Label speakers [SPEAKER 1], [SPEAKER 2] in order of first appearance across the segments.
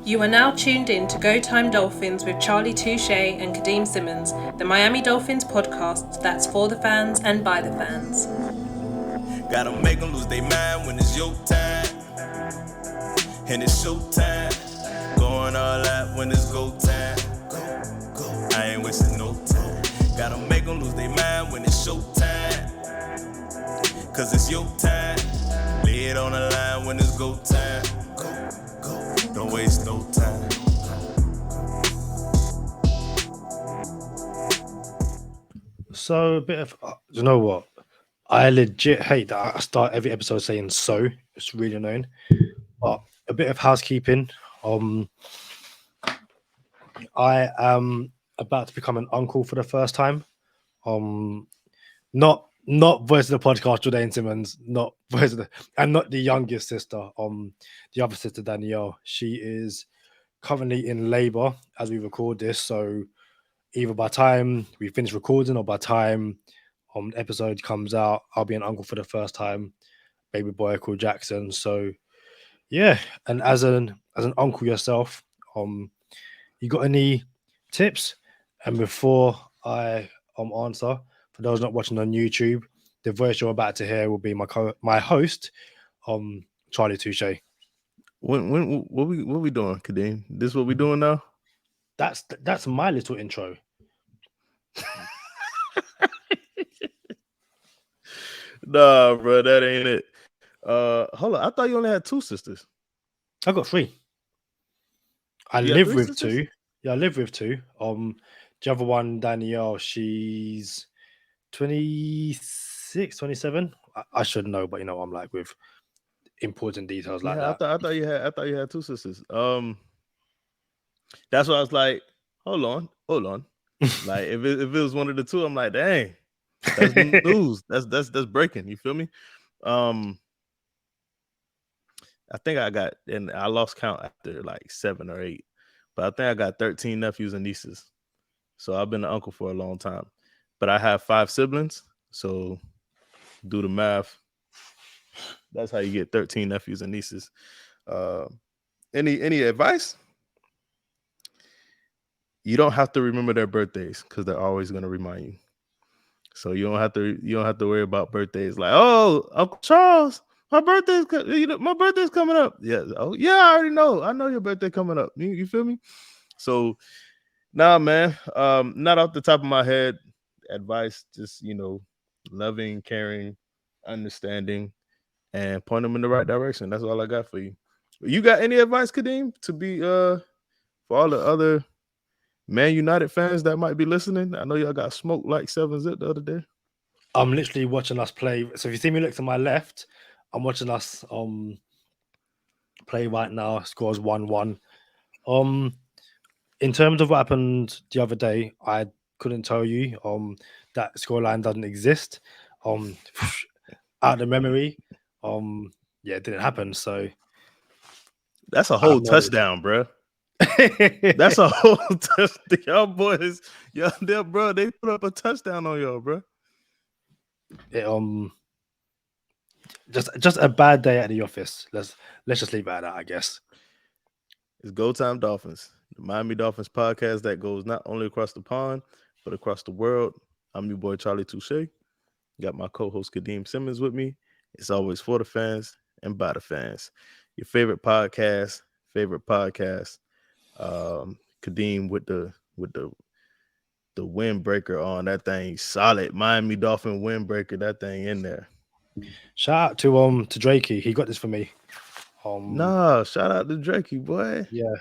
[SPEAKER 1] You are now tuned in to Go Time Dolphins with Charlie Touche and Kadeem Simmons, the Miami Dolphins podcast that's for the fans and by the fans.
[SPEAKER 2] Gotta make them lose their mind when it's your time. And it's show time. Going all out when it's go time. Go. I ain't wasting no time. Gotta make them lose their mind when it's show time. Cause it's your time. Lay it on the line when it's go time. Go. Don't waste no time.
[SPEAKER 3] So a bit of, you know what? I legit hate that I start every episode saying so. It's really annoying. But a bit of housekeeping. I am about to become an uncle for the first time. Not voice of the podcast, Jordan Simmons, not voice of the, and not the youngest sister. The other sister Danielle. She is currently in labor as we record this. So either by time we finish recording or by time the episode comes out, I'll be an uncle for the first time. Baby boy called Jackson. So yeah, and as an uncle yourself, you got any tips? And before I answer, for those not watching on YouTube, the voice you're about to hear will be my host, Charlie Touche.
[SPEAKER 4] What we doing, Kadeem? This what we doing now?
[SPEAKER 3] That's my little intro.
[SPEAKER 4] Nah, bro, that ain't it. Hold on. I thought you only had two sisters.
[SPEAKER 3] I got three. I
[SPEAKER 4] You got
[SPEAKER 3] live
[SPEAKER 4] three
[SPEAKER 3] with
[SPEAKER 4] sisters?
[SPEAKER 3] two. Yeah, I live with two. The other one, Danielle, she's 26, 27. I should know, but I'm like with important details like that.
[SPEAKER 4] I thought you had two sisters. That's why I was like, hold on. Like if it was one of the two, I'm like, dang, that's news. That's breaking. You feel me? I think I lost count after like 7 or 8, but I think I got 13 nephews and nieces. So I've been an uncle for a long time, but I have 5 siblings. So do the math. That's how you get 13 nephews and nieces. Any advice? You don't have to remember their birthdays because they're always going to remind you. So you don't have to worry about birthdays like, oh, Uncle Charles, my birthday's coming up. Yeah. Oh yeah, I already know. I know your birthday coming up. You feel me? So nah, man. Not off the top of my head. Advice, just loving, caring, understanding, and point them in the right direction. That's all I got for you. You got any advice, Kadeem, to be for all the other Man United fans that might be listening? I know y'all got smoked like 7-0 the other day.
[SPEAKER 3] I'm literally watching us play. So if you see me look to my left, I'm watching us play right now. Scores 1-1. In terms of what happened the other day, I couldn't tell you. That scoreline doesn't exist. Out of the memory. Yeah, it didn't happen. So
[SPEAKER 4] that's a whole touchdown, bro. That's a whole touchdown. Y'all boys, bro, they put up a touchdown on y'all, bro.
[SPEAKER 3] Just a bad day at the office. Let's just leave it at that, I guess.
[SPEAKER 4] It's Go Time Dolphins, the Miami Dolphins podcast that goes not only across the pond but across the world. I'm your boy Charlie Touche. Got my co-host Kadeem Simmons with me. It's always for the fans and by the fans. Your favorite podcast. Kadeem with the windbreaker on. That thing solid. Miami Dolphin windbreaker. That thing in there.
[SPEAKER 3] Shout out to Drakey. He got this for me.
[SPEAKER 4] Shout out to Drakey, boy.
[SPEAKER 3] Yeah.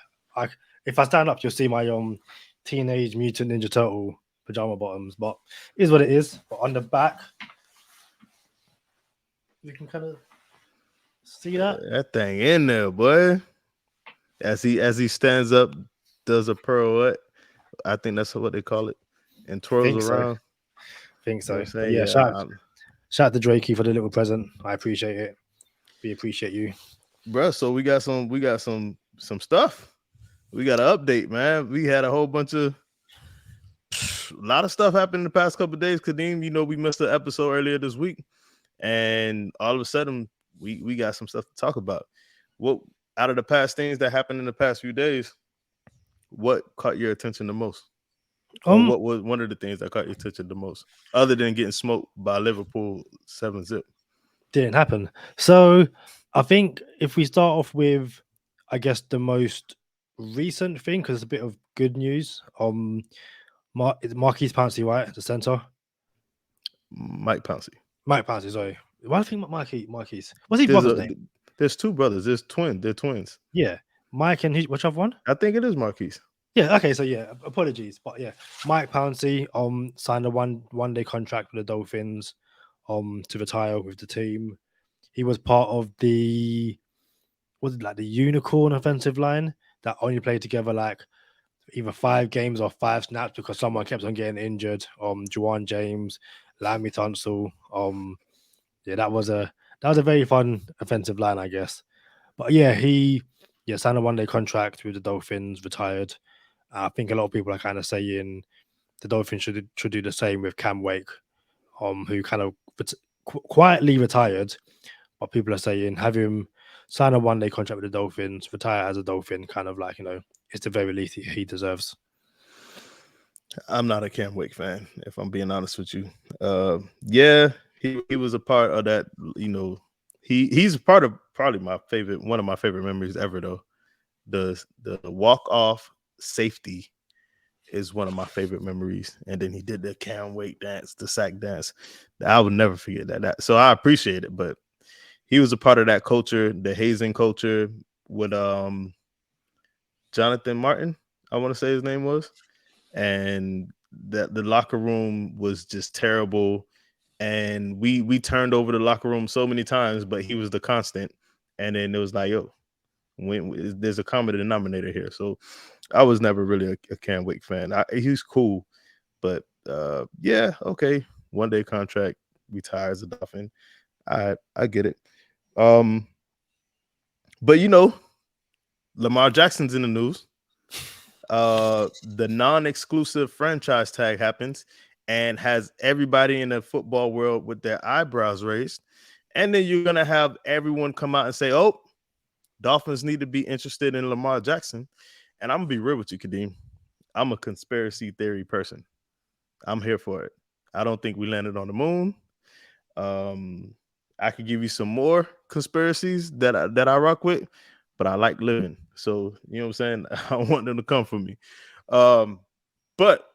[SPEAKER 3] If I stand up, you'll see my Teenage Mutant Ninja Turtle pajama bottoms, but it is what it is. But on the back, you can kind of see that
[SPEAKER 4] thing in there, boy. As he stands up, does a pirouette. I think that's what they call it, and twirls around.
[SPEAKER 3] Think so. Yeah, shout out to Drakey for the little present. I appreciate it. We appreciate you,
[SPEAKER 4] bro. So we got some stuff. We got an update, man. We had a whole bunch of a lot of stuff happened in the past couple of days. Kadeem, we missed an episode earlier this week, and all of a sudden we got some stuff to talk about. What Out of the past things that happened in the past few days, what caught your attention the most? Or what was one of the things that caught your attention the most, other than getting smoked by Liverpool 7-0?
[SPEAKER 3] Didn't happen. So I think if we start off with, I guess, the most recent thing, because it's a bit of good news. Marquise Pouncey, right, at the center.
[SPEAKER 4] Mike Pouncey.
[SPEAKER 3] Mike Pouncey, sorry. Why do I think Marquise? What's his brother's name?
[SPEAKER 4] There's two brothers. There's twins. They're twins.
[SPEAKER 3] Yeah, Mike and which other one?
[SPEAKER 4] I think it is Marquise.
[SPEAKER 3] Yeah. Okay. So yeah, apologies, but yeah, Mike Pouncey signed a one day contract with the Dolphins to retire with the team. He was part of the the unicorn offensive line that only played together like either 5 games or 5 snaps because someone kept on getting injured. Juwan James, Lammy Tunsil. Yeah, that was a very fun offensive line, I guess. But yeah, he signed a one day contract with the Dolphins, retired. I think a lot of people are kind of saying the Dolphins should do the same with Cam Wake, who kind of quietly retired, but people are saying have him sign a one day contract with the Dolphins, retire as a Dolphin, kind of like it's the very least he deserves.
[SPEAKER 4] I'm not a Cam Wake fan, if I'm being honest with you. Yeah, he was a part of that. He's a part of probably one of my favorite memories ever, though. The walk off safety is one of my favorite memories, and then he did the Cam Wake dance, the sack dance. I would never forget that. So I appreciate it, but he was a part of that culture, the hazing culture with Jonathan Martin, I want to say his name was. And that the locker room was just terrible, and we turned over the locker room so many times, but he was the constant. And then it was like, yo, there's a common denominator here. So I was never really a Cam Wake fan. He's cool, but yeah, okay, one day contract, retires a Dolphin. I get it. But Lamar Jackson's in the news. The non-exclusive franchise tag happens and has everybody in the football world with their eyebrows raised. And then you're going to have everyone come out and say, oh, Dolphins need to be interested in Lamar Jackson. And I'm going to be real with you, Kadeem. I'm a conspiracy theory person. I'm here for it. I don't think we landed on the moon. I could give you some more conspiracies that I rock with, but I like living. So, you know what I'm saying? I want them to come for me. But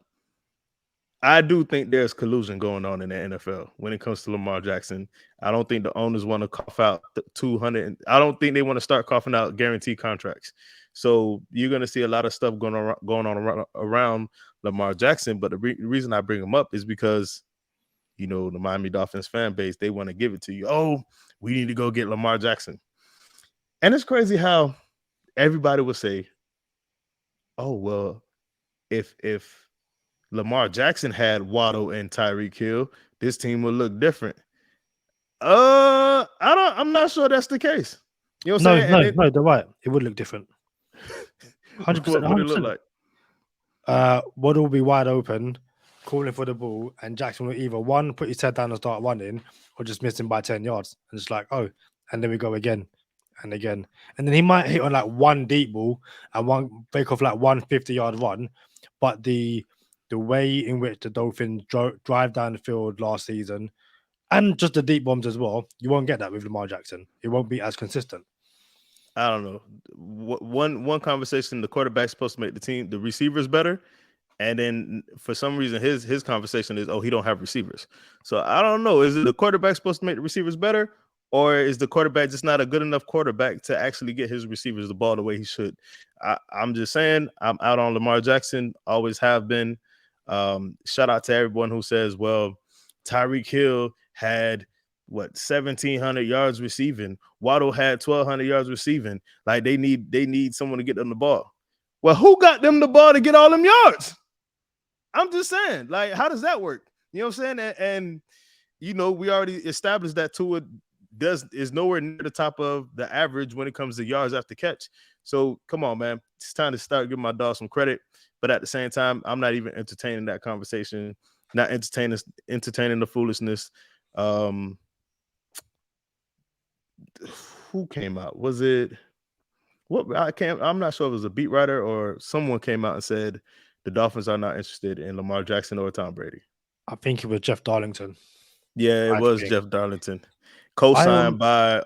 [SPEAKER 4] I do think there's collusion going on in the NFL when it comes to Lamar Jackson. I don't think the owners want to cough out 200. I don't think they want to start coughing out guaranteed contracts. So you're going to see a lot of stuff going on around Lamar Jackson. But the reason I bring him up is because, the Miami Dolphins fan base, they want to give it to you. Oh, we need to go get Lamar Jackson. And it's crazy how everybody would say, oh, well, if Lamar Jackson had Waddle and Tyreek Hill, this team would look different. I'm not sure that's the case. You know what I'm saying?
[SPEAKER 3] No, they're right. It would look different. 100%.
[SPEAKER 4] What would it look like?
[SPEAKER 3] Waddle will be wide open, calling for the ball, and Jackson will either one put his head down and start running, or just miss him by 10 yards. And it's like, oh, and then we go again and again. And then he might hit on like one deep ball and one break off like 150-yard run. But the way in which the Dolphins drive down the field last season, and just the deep bombs as well, you won't get that with Lamar Jackson. It won't be as consistent.
[SPEAKER 4] I don't know. One conversation, the quarterback's supposed to make the receivers better. And then for some reason, his conversation is, oh, he don't have receivers. So I don't know. Is it the quarterback supposed to make the receivers better? Or is the quarterback just not a good enough quarterback to actually get his receivers the ball the way he should? I'm just saying, I'm out on Lamar Jackson, always have been. Shout out to everyone who says, well, Tyreek Hill had 1,700 yards receiving. Waddle had 1,200 yards receiving. Like they need someone to get them the ball. Well, who got them the ball to get all them yards? I'm just saying, like, how does that work? You know what I'm saying? And we already established that Tua is nowhere near the top of the average when it comes to yards after catch. So come on, man. It's time to start giving my dog some credit. But at the same time, I'm not even entertaining that conversation, not entertaining the foolishness. Who came out? Was it I'm not sure if it was a beat writer or someone came out and said the Dolphins are not interested in Lamar Jackson or Tom Brady.
[SPEAKER 3] I think it was Jeff Darlington.
[SPEAKER 4] Yeah, it
[SPEAKER 3] I
[SPEAKER 4] was
[SPEAKER 3] think.
[SPEAKER 4] Jeff Darlington,
[SPEAKER 3] I
[SPEAKER 4] co-signed by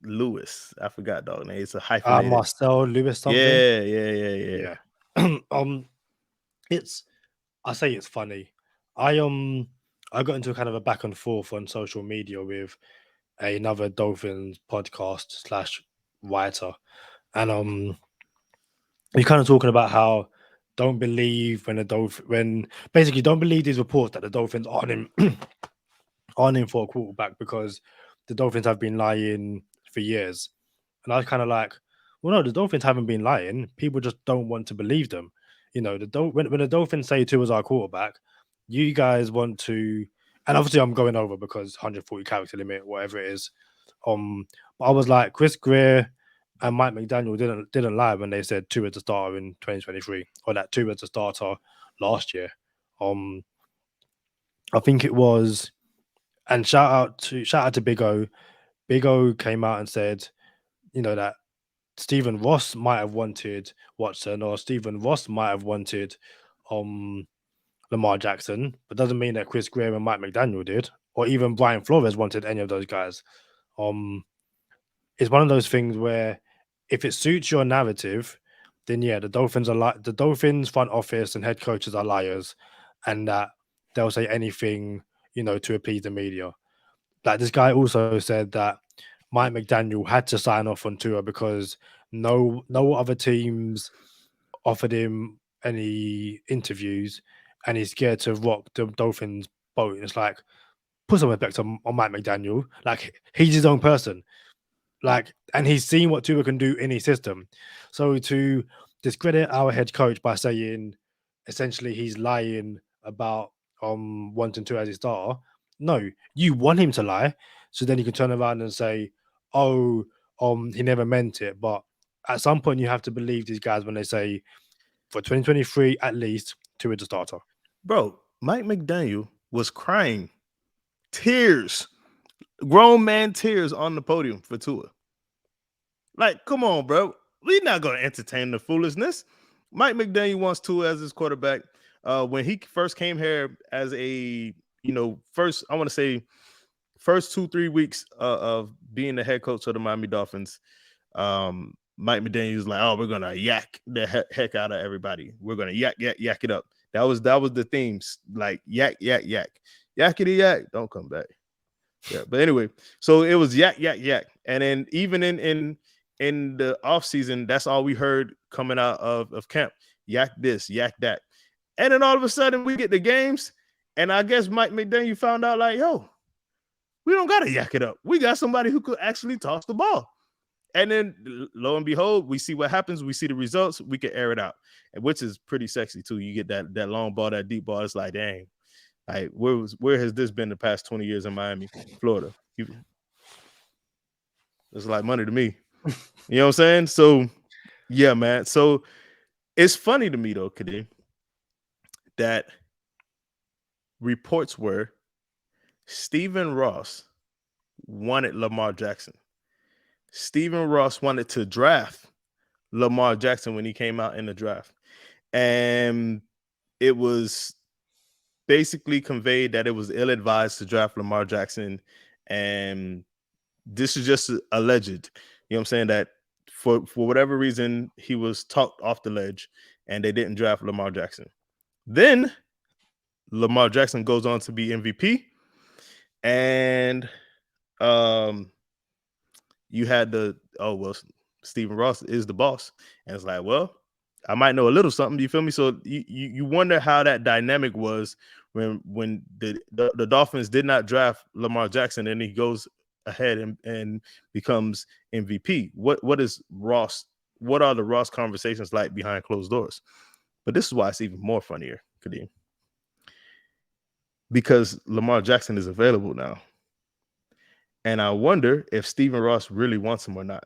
[SPEAKER 4] Lewis. I forgot dog name. It's a hyphenated.
[SPEAKER 3] Marcel Lewis something.
[SPEAKER 4] Yeah.
[SPEAKER 3] Yeah. It's I say it's funny. I got into kind of a back and forth on social media with another Dolphins podcast slash writer, and we're kind of talking about how don't believe when basically don't believe these reports that the Dolphins aren't in aren't in for a quarterback because the Dolphins have been lying for years. And I was kind of like, well, no, the Dolphins haven't been lying. People just don't want to believe them. You know, when the Dolphins say Tua is our quarterback, you guys want to, and obviously I'm going over because 140 character limit, whatever it is. But I was like, Chris Greer and Mike McDaniel didn't lie when they said Tua is the starter in 2023 or that Tua is the starter last year. I think it was, and shout out to Big O. Big O came out and said, you know, that Stephen Ross might have wanted Watson or Stephen Ross might have wanted Lamar Jackson, but doesn't mean that Chris Greer and Mike McDaniel did, or even Brian Flores wanted any of those guys. It's one of those things where if it suits your narrative, then yeah, the Dolphins front office and head coaches are liars, and that they'll say anything, you know, to appease the media. Like this guy also said that Mike McDaniel had to sign off on Tua because no other teams offered him any interviews, and he's scared to rock the Dolphins boat. It's like put some respect on Mike McDaniel. Like he's his own person. Like, and he's seen what Tua can do in his system. So to discredit our head coach by saying essentially he's lying about wanting to as his starter, no, you want him to lie, so then you can turn around and say, oh, he never meant it. But at some point, you have to believe these guys when they say for 2023 at least Tua is the starter.
[SPEAKER 4] Bro, Mike McDaniel was crying, tears, grown man tears on the podium for Tua. Like, come on, bro. We're not going to entertain the foolishness. Mike McDaniel wants Tua as his quarterback. When he first came here as a, first 2-3 weeks of being the head coach of the Miami Dolphins, Mike McDaniel was like, "Oh, we're gonna yak the heck out of everybody. We're gonna yak it up." That was the themes, like yak, yakety yak. Don't come back. Yeah, but anyway, so it was yak, and then even in the off season, that's all we heard coming out of camp. Yak this, yak that, and then all of a sudden we get the games, and I guess Mike McDaniel found out like, yo, we don't gotta yak it up. We got somebody who could actually toss the ball. And then lo and behold, we see what happens. We see the results. We can air it out, which is pretty sexy too. You get that long ball, that deep ball. It's like, dang, like where has this been the past 20 years in Miami, Florida? It's like money to me. You know what I'm saying? So yeah, man. So it's funny to me though, Kadeem, that reports were Stephen Ross wanted Lamar Jackson. Stephen Ross wanted to draft Lamar Jackson when he came out in the draft. And it was basically conveyed that it was ill-advised to draft Lamar Jackson. And this is just alleged. You know what I'm saying? That for whatever reason, he was talked off the ledge and they didn't draft Lamar Jackson. Then Lamar Jackson goes on to be MVP. And you had Stephen Ross is the boss. And it's like, well, I might know a little something. Do you feel me? So you wonder how that dynamic was when the Dolphins did not draft Lamar Jackson and he goes ahead and becomes MVP. What are the Ross conversations like behind closed doors? But this is why it's even more funnier, Kadeem. Because Lamar Jackson is available now. And I wonder if Stephen Ross really wants him or not.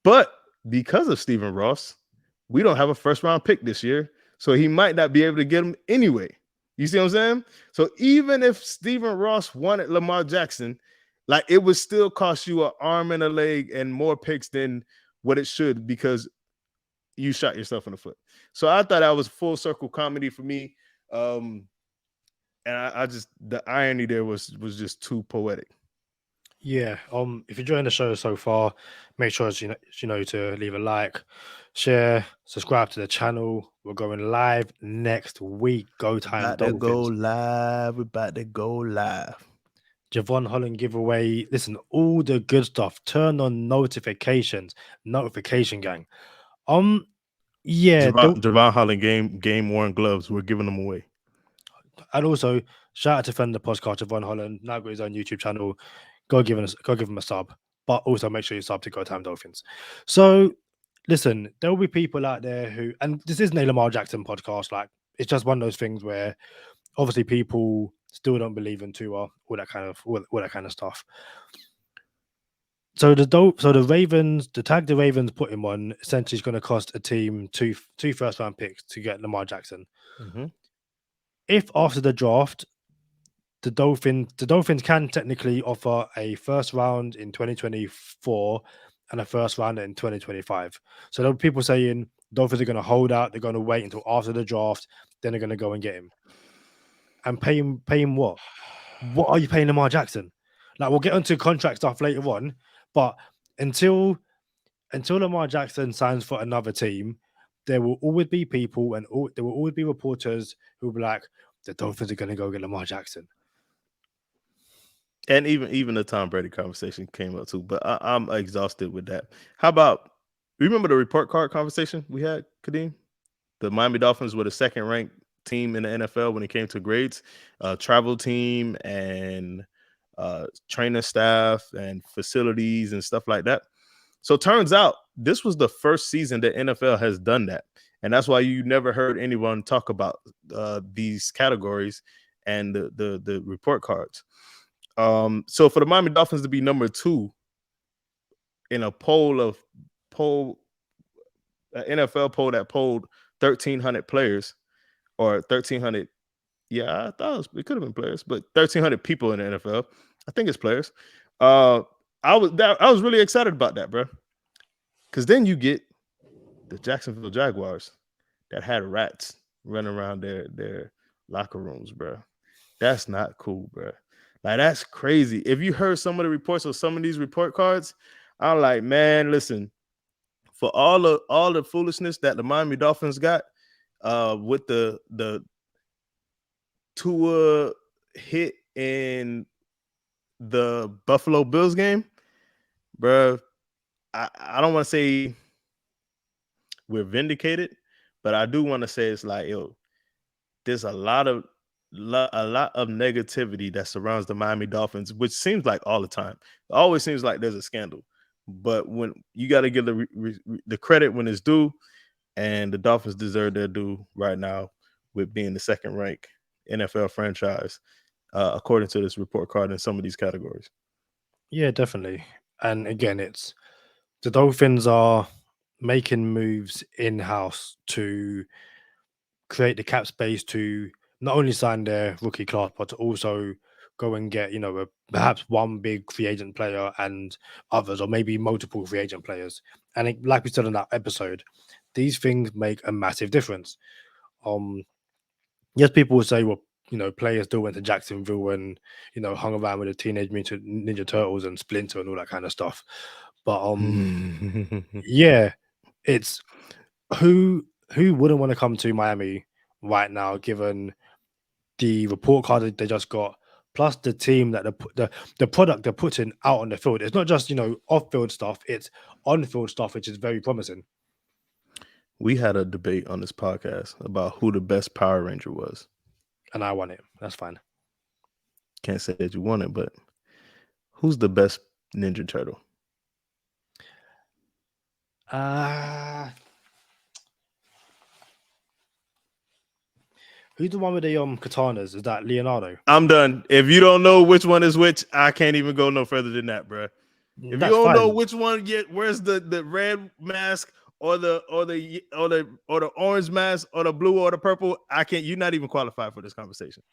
[SPEAKER 4] But because of Stephen Ross, we don't have a first-round pick this year. So he might not be able to get him anyway. You see what I'm saying? So even if Stephen Ross wanted Lamar Jackson, Like it would still cost you an arm and a leg and more picks than what it should because you shot yourself in the foot. So I thought that was full circle comedy for me. And I just the irony there was just too poetic.
[SPEAKER 3] Yeah. If you're enjoying the show so far, make sure to leave a like, share, subscribe to the channel. We're going live next week. Go Time
[SPEAKER 4] About to go
[SPEAKER 3] Dolphins.
[SPEAKER 4] live. We're about to go live.
[SPEAKER 3] Javon Holland giveaway. Listen, all the good stuff. Turn on notifications. Notification gang. Yeah.
[SPEAKER 4] Javon Holland game worn gloves. We're giving them away.
[SPEAKER 3] And also shout out to friend of the podcast, Javon Holland. Now got his own YouTube channel. Go give him a sub. But also make sure you sub to Go Time Dolphins. So listen, there will be people out there who, and this isn't a Lamar Jackson podcast. Like it's just one of those things where obviously people still don't believe in Tua, all that kind of stuff. So the Ravens, the tag the Ravens put him on essentially is going to cost a team two first round picks to get Lamar Jackson.
[SPEAKER 4] Mm-hmm.
[SPEAKER 3] If after the draft, the Dolphins can technically offer a first round in 2024 and a first round in 2025. So there are people saying Dolphins are going to hold out, they're going to wait until after the draft, then they're going to go and get him. And pay him what? What are you paying Lamar Jackson? Like we'll get onto contract stuff later on, but until Lamar Jackson signs for another team, there will always be people and there will always be reporters who will be like, the Dolphins are going to go get Lamar Jackson.
[SPEAKER 4] And even the Tom Brady conversation came up too, but I'm exhausted with that. How about remember the report card conversation we had, Kadeem? The Miami Dolphins were the second ranked team in the NFL when it came to grades, travel team and trainer staff and facilities and stuff like that. So turns out this was the first season that NFL has done that, and that's why you never heard anyone talk about these categories and the report cards. So for the Miami Dolphins to be number 2 in a NFL poll that polled 1,300 players or 1,300, yeah, I thought it could have been players, but 1,300 people in the NFL. I think it's players. I was really excited about that, bro, because then you get the Jacksonville Jaguars that had rats running around their locker rooms, bro. That's not cool, bro. Like, that's crazy. If you heard some of the reports or some of these report cards, I'm like, man, listen, for all the foolishness that the Miami Dolphins got with the Tua hit in the Buffalo Bills game, bro, I don't want to say we're vindicated, but I do want to say it's like, yo, there's a lot of negativity that surrounds the Miami Dolphins, which seems like all the time. It always seems like there's a scandal, but when you got to give the credit when it's due, and the Dolphins deserve their due right now with being the second ranked NFL franchise, according to this report card in some of these categories.
[SPEAKER 3] Yeah, definitely. And again, it's the Dolphins are making moves in-house to create the cap space to not only sign their rookie class, but to also go and get, perhaps one big free agent player and others, or maybe multiple free agent players. And like we said in that episode, these things make a massive difference. Yes, people will say, well, players still went to Jacksonville and, hung around with the Teenage Mutant Ninja Turtles and Splinter and all that kind of stuff. But yeah, it's who wouldn't want to come to Miami right now, given the report card that they just got, plus the team that the product they're putting out on the field. It's not just off-field stuff; it's on-field stuff, which is very promising.
[SPEAKER 4] We had a debate on this podcast about who the best Power Ranger was,
[SPEAKER 3] and I won it. That's fine.
[SPEAKER 4] Can't say that you won it, but who's the best Ninja Turtle?
[SPEAKER 3] Who's the one with the katanas? Is that Leonardo?
[SPEAKER 4] I'm done. If you don't know which one is which, I can't even go no further than that, bro. If you don't know which one yet, where's the red mask or the orange mask or the blue or the purple? I can't. You're not even qualified for this conversation.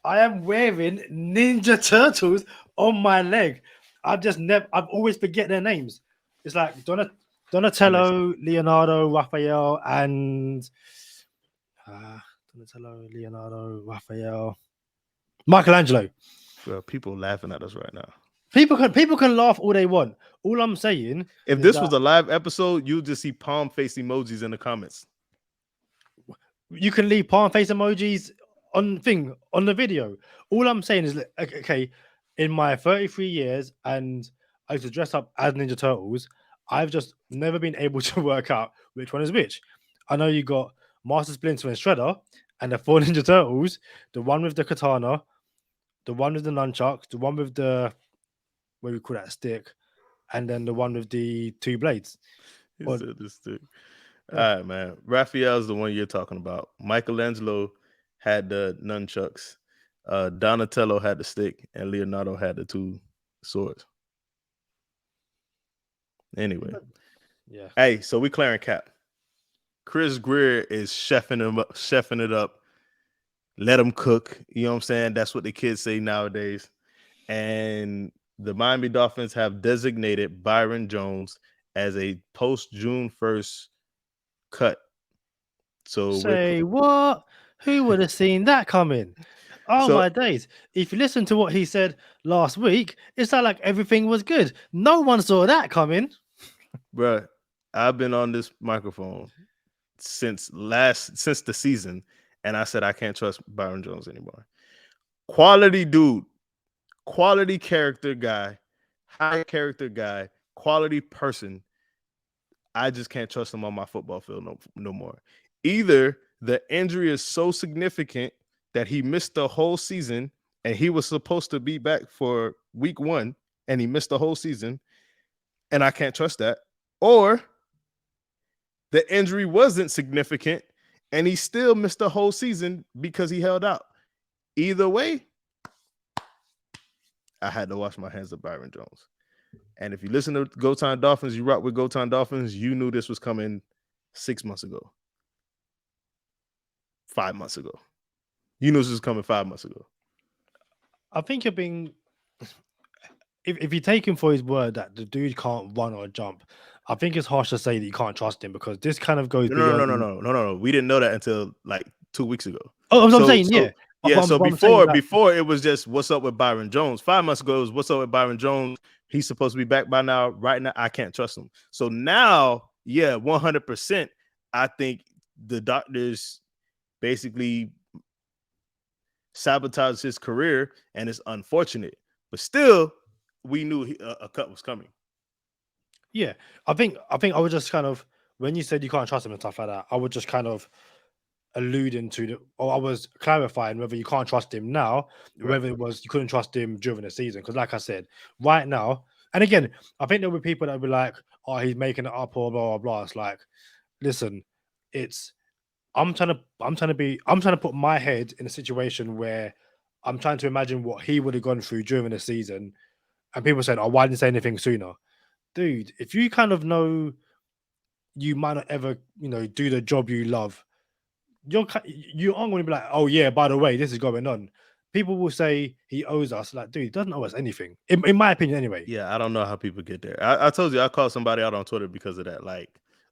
[SPEAKER 3] I am wearing Ninja Turtles on my leg. I've always forget their names. It's like Donatello, Leonardo, Raphael, and Donatello, Leonardo, Raphael, Michelangelo.
[SPEAKER 4] Bro, people laughing at us right now.
[SPEAKER 3] People can laugh all they want. All I'm saying
[SPEAKER 4] If
[SPEAKER 3] is
[SPEAKER 4] this
[SPEAKER 3] that
[SPEAKER 4] was a live episode, you'll just see palm face emojis in the comments.
[SPEAKER 3] you can leave palm face emojis on the video. All I'm saying is, okay, in my 33 years, and I used to dress up as Ninja Turtles, I've just never been able to work out which one is which. I know you got Master Splinter and Shredder, and the four Ninja Turtles, the one with the katana, the one with the nunchucks, the one with the what we call that stick, and then the one with the two blades.
[SPEAKER 4] He
[SPEAKER 3] Or,
[SPEAKER 4] said this thing.
[SPEAKER 3] yeah.
[SPEAKER 4] All right, man. Raphael's the one you're talking about. Michelangelo had the nunchucks. Donatello had the stick, and Leonardo had the two swords. Anyway,
[SPEAKER 3] Yeah.
[SPEAKER 4] hey, so we clearing cap. Chris Greer is chefing it up. Let him cook. You know what I'm saying? That's what the kids say nowadays. And the Miami Dolphins have designated Byron Jones as a post June 1st cut. So
[SPEAKER 3] Say what? Who would have seen that coming? Oh
[SPEAKER 4] So-
[SPEAKER 3] my days. If you listen to what he said last week, it's not like everything was good. No one saw that coming.
[SPEAKER 4] Bruh, I've been on this microphone since the season, and I said I can't trust Byron Jones anymore. Quality dude, quality character guy, high character guy, quality person. I just can't trust him on my football field no more. Either the injury is so significant that he missed the whole season and he was supposed to be back for week 1 and he missed the whole season, and I can't trust that. Or the injury wasn't significant and he still missed the whole season because he held out. Either way, I had to wash my hands of Byron Jones. And if you listen to Go Time Dolphins, you rock with Go Time Dolphins, you knew this was coming 6 months ago. 5 months ago. You knew this was coming 5 months ago.
[SPEAKER 3] I think you're being if you take him for his word that the dude can't run or jump, I think it's harsh to say that you can't trust him because this kind of goes beyond.
[SPEAKER 4] No. We didn't know that until like 2 weeks ago.
[SPEAKER 3] Oh, I'm saying, yeah.
[SPEAKER 4] Yeah, so
[SPEAKER 3] I'm saying that-
[SPEAKER 4] before it was just what's up with Byron Jones. 5 months ago it was what's up with Byron Jones. He's supposed to be back by now. Right now, I can't trust him. So now, yeah, 100%. I think the doctors basically sabotaged his career, and it's unfortunate. But still, we knew a cut was coming.
[SPEAKER 3] Yeah, I think I was just kind of when you said you can't trust him and stuff like that, I was just kind of alluding to I was clarifying whether you can't trust him now, or whether it was you couldn't trust him during the season. Because, like I said, right now, and again, I think there were people that would be like, "Oh, he's making it up," or blah blah blah. It's like, listen, I'm trying to put my head in a situation where I'm trying to imagine what he would have gone through during the season, and people saying, "Oh, why didn't you say anything sooner?" Dude, if you kind of know you might not ever, do the job you love, you aren't going to be like, oh yeah, by the way, this is going on. People will say he owes us. Like, dude, he doesn't owe us anything, in my opinion, anyway.
[SPEAKER 4] Yeah, I don't know how people get there. I told you I called somebody out on Twitter because of that. Like,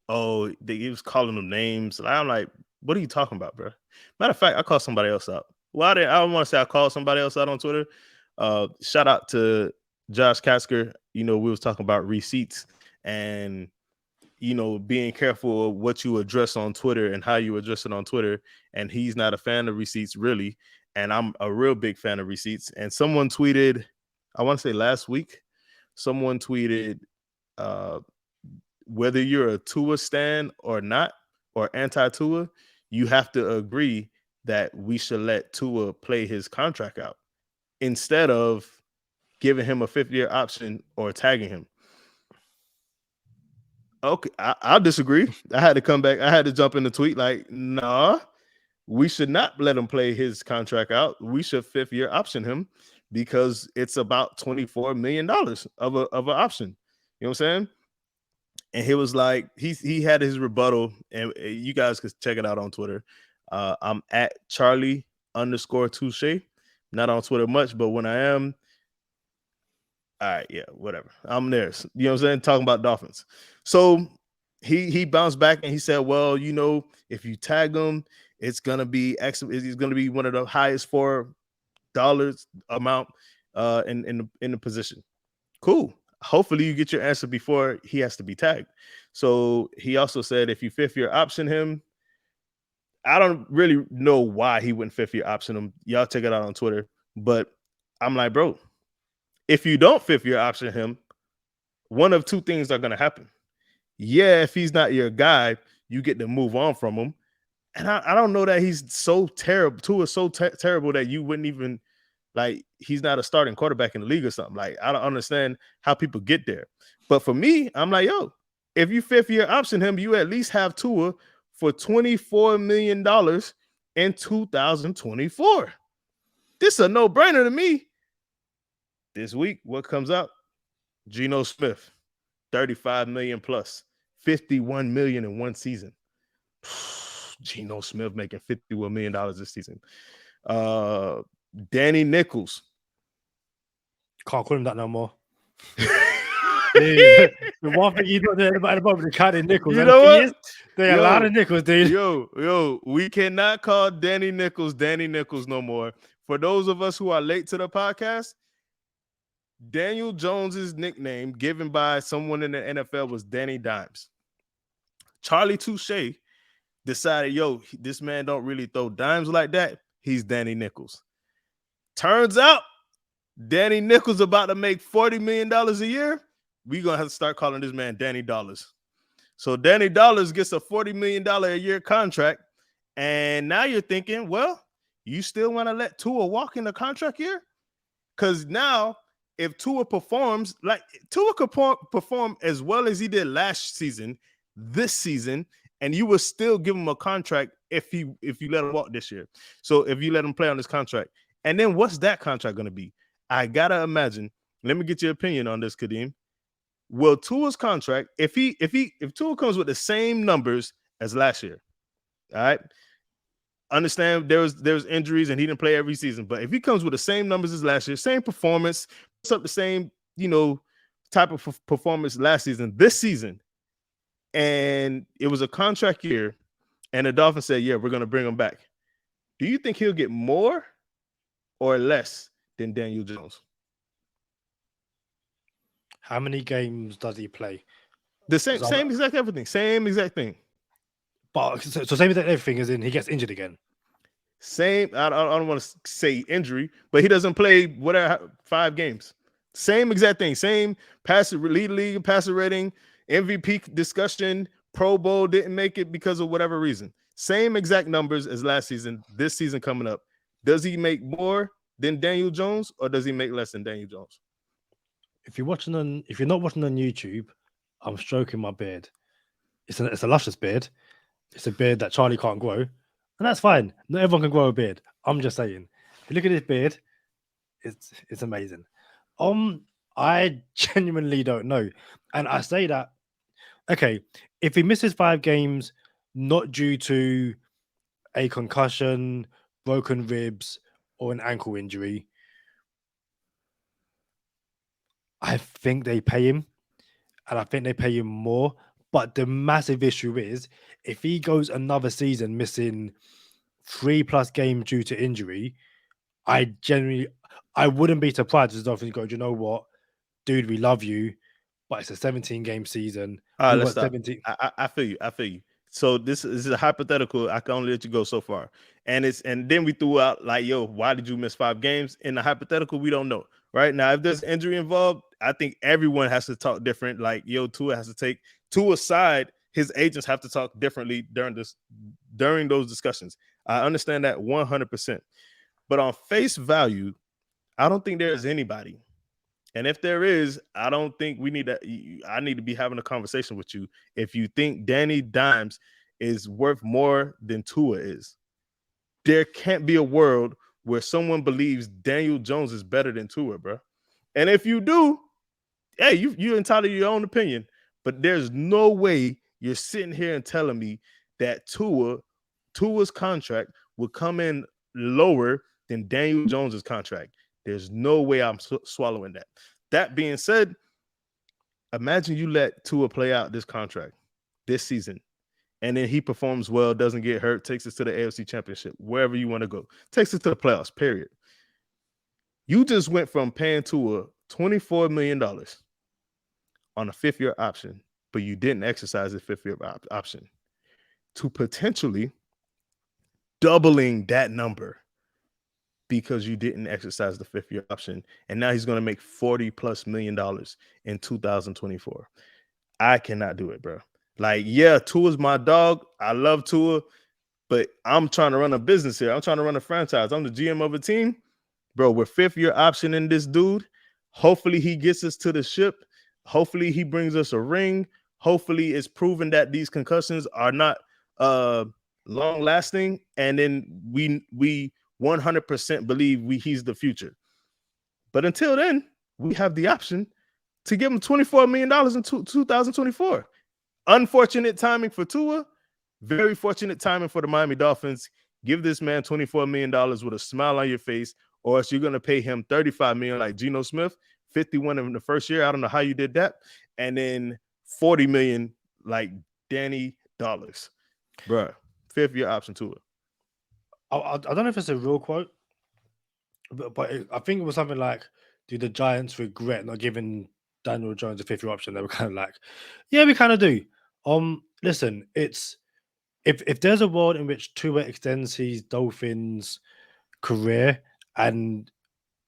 [SPEAKER 4] oh, he was calling them names. I'm like, what are you talking about, bro? Matter of fact, I called somebody else out. Well, I don't want to say I called somebody else out on Twitter. Shout out to Josh Kasker. We was talking about receipts and being careful of what you address on Twitter and how you address it on Twitter. And he's not a fan of receipts, really. And I'm a real big fan of receipts. And someone tweeted, I want to say last week, someone tweeted, whether you're a Tua stan or not, or anti-Tua, you have to agree that we should let Tua play his contract out instead of giving him a 5th-year option or tagging him. Okay, I'll disagree. I had to come back. I had to jump in the tweet like, nah, we should not let him play his contract out. We should 5th-year option him because it's about $24 million of an option. You know what I'm saying? And he was like, he had his rebuttal, and you guys could check it out on Twitter. I'm at Charlie_Touche, Not on Twitter much, but when I am, all right, yeah, whatever. I'm there. You know what I'm saying? Talking about Dolphins. So he bounced back and he said, well, if you tag him, it's gonna be he's gonna be one of the highest $4 amount in the position. Cool. Hopefully you get your answer before he has to be tagged. So he also said if you fifth year option him, I don't really know why he wouldn't fifth year option him. Y'all check it out on Twitter. But I'm like, bro, if you don't fifth year option him, one of two things are going to happen. Yeah, if he's not your guy, you get to move on from him. And I don't know that he's so terrible. Tua is so terrible that you wouldn't even he's not a starting quarterback in the league or something. Like, I don't understand how people get there. But for me, I'm like, yo, if you fifth year option him, you at least have Tua for $24 million in 2024. This is a no-brainer to me. This week, what comes out? Geno Smith, 35 million plus, 51 million in one season. Geno Smith making $51 million this season. Danny Nichols.
[SPEAKER 3] Can't call him that no more. Dude, the one thing he's not doing at the moment is counting nickels.
[SPEAKER 4] You
[SPEAKER 3] And
[SPEAKER 4] know
[SPEAKER 3] the thing
[SPEAKER 4] what?
[SPEAKER 3] is, there are a lot of nickels, dude.
[SPEAKER 4] Yo, we cannot call Danny Nichols no more. For those of us who are late to the podcast, Daniel Jones's nickname given by someone in the NFL was Danny Dimes. Charlie Touche decided, yo, this man don't really throw dimes like that. He's Danny Nichols. Turns out Danny Nichols about to make $40 million a year. We're going to have to start calling this man Danny Dollars. So Danny Dollars gets a $40 million a year contract. And now you're thinking, well, you still want to let Tua walk in the contract year? Because now, if Tua performs, like Tua could perform as well as he did last season, this season, and you will still give him a contract if you let him walk this year. So if you let him play on this contract. And then what's that contract going to be? I got to imagine. Let me get your opinion on this, Kadeem. Will Tua's contract, if Tua comes with the same numbers as last year, all right, understand there was injuries and he didn't play every season, but if he comes with the same numbers as last year, same performance, puts up the same, type of performance last season, this season, and it was a contract year, and the Dolphins said, yeah, we're going to bring him back. Do you think he'll get more or less than Daniel Jones?
[SPEAKER 3] How many games does he play?
[SPEAKER 4] The same exact everything. Same exact thing.
[SPEAKER 3] But so same exact everything is in he gets injured again.
[SPEAKER 4] Same. I don't want to say injury, but he doesn't play whatever 5 games. Same exact thing. Same passer lead league passer rating, MVP discussion, Pro Bowl didn't make it because of whatever reason. Same exact numbers as last season. This season coming up, does he make more than Daniel Jones or does he make less than Daniel Jones?
[SPEAKER 3] If you're not watching on YouTube, I'm stroking my beard. It's a luscious beard. It's a beard that Charlie can't grow, and that's fine. Not everyone can grow a beard. I'm just saying. If you look at his beard, it's amazing. I genuinely don't know, and I say that. Okay, if he misses 5 games, not due to a concussion, broken ribs, or an ankle injury, I think they pay him, and I think they pay him more. But the massive issue is if he goes another season missing 3+ games due to injury, I wouldn't be surprised if the Dolphins go, do you know what, dude, we love you, but it's a 17-game season.
[SPEAKER 4] All right, let's stop. I feel you. So this is a hypothetical. I can only let you go so far. And then we threw out like, yo, why did you miss 5 games? In the hypothetical, we don't know. Right now, if there's injury involved, I think everyone has to talk different. Like, yo, Tua has to take Tua's side. His agents have to talk differently during those discussions. I understand that 100%. But on face value, I don't think there is anybody. And if there is, I don't think I need to be having a conversation with you if you think Danny Dimes is worth more than Tua is. There can't be a world where someone believes Daniel Jones is better than Tua, bro. And if you do, hey, you're entitled to your own opinion. But there's no way you're sitting here and telling me that Tua's contract would come in lower than Daniel Jones's contract. There's no way I'm swallowing that. That being said, imagine you let Tua play out this contract this season, and then he performs well, doesn't get hurt, takes us to the AFC Championship, wherever you want to go, takes us to the playoffs, period. You just went from paying Tua $24 million on a fifth-year option, but you didn't exercise the fifth-year option, to potentially doubling that number because you didn't exercise the fifth-year option. And now he's going to make $40+ million in 2024. I cannot do it, bro. Like, yeah, Tua's my dog. I love Tua, but I'm trying to run a business here. I'm trying to run a franchise. I'm the GM of a team. Bro, we're fifth-year optioning this dude. Hopefully he gets us to the ship. Hopefully he brings us a ring. Hopefully it's proven that these concussions are not long lasting, and then we 100% believe he's the future. But until then, we have the option to give him $24 million in 2024. Unfortunate timing for Tua, very fortunate timing for the Miami Dolphins. Give this man $24 million with a smile on your face, or else you're going to pay him $35 million like Geno Smith, 51 in the first year. I don't know how you did that. And then $40 million like Danny Dollars. Bruh, fifth-year option to it.
[SPEAKER 3] I don't know if it's a real quote, but I think it was something like, do the Giants regret not giving Daniel Jones a fifth-year option? They were kind of like, yeah, we kind of do. Listen, it's if there's a world in which Tua extends his Dolphins career and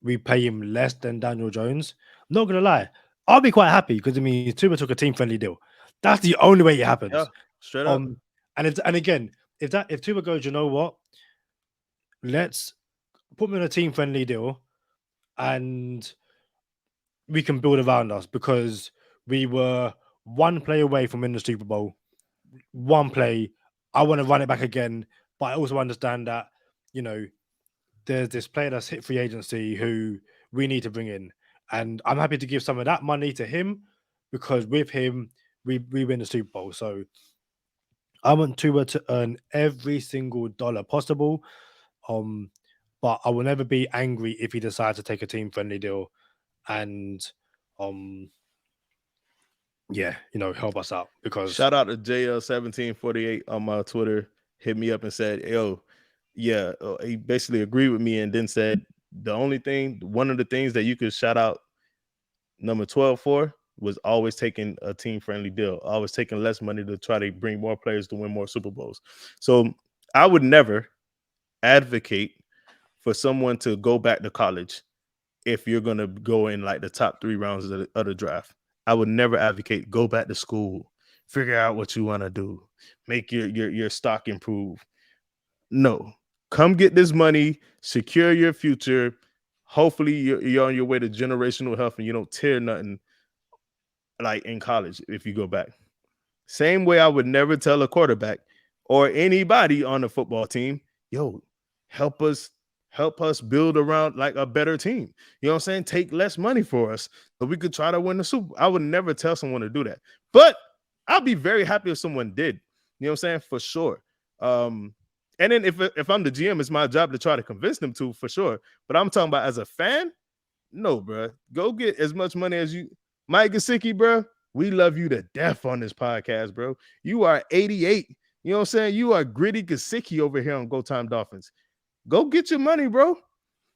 [SPEAKER 3] we pay him less than Daniel Jones, I'm not gonna lie, I'll be quite happy, because I mean Tua took a team-friendly deal. That's the only way it happens.
[SPEAKER 4] Yeah, straight up.
[SPEAKER 3] And again, if Tua goes, you know what? Let's put me on a team-friendly deal, and we can build around us, because we were one play away from winning the Super Bowl. One play. I want to run it back again, but I also understand that, you know, there's this player that's hit free agency who we need to bring in. And I'm happy to give some of that money to him, because with him, we win the Super Bowl. So I want Tua to earn every single dollar possible. But I will never be angry if he decides to take a team-friendly deal and yeah, you know, help us out. Because
[SPEAKER 4] shout out to JL1748 on my Twitter, hit me up and said, yo, yeah, he basically agreed with me, and then said one of the things that you could shout out number 12 for was always taking a team-friendly deal, always taking less money to try to bring more players to win more Super Bowls. So I would never advocate for someone to go back to college if you're going to go in like the top 3 rounds of the draft. I would never advocate go back to school, figure out what you want to do, make your stock improve. No, come get this money, secure your future. Hopefully you're on your way to generational health and you don't tear nothing like in college if you go back. Same way I would never tell a quarterback or anybody on the football team, yo, help us build around like a better team. You know what I'm saying? Take less money for us so we could try to win the Super Bowl. I would never tell someone to do that. But I'll be very happy if someone did. You know what I'm saying? For sure. And then if I'm the GM, it's my job to try to convince them to, for sure. But I'm talking about as a fan, no, bro. Go get as much money as you. Mike Gesicki, bro, we love you to death on this podcast, bro. You are 88. You know what I'm saying? You are gritty Gesicki over here on Go Time Dolphins. Go get your money, bro.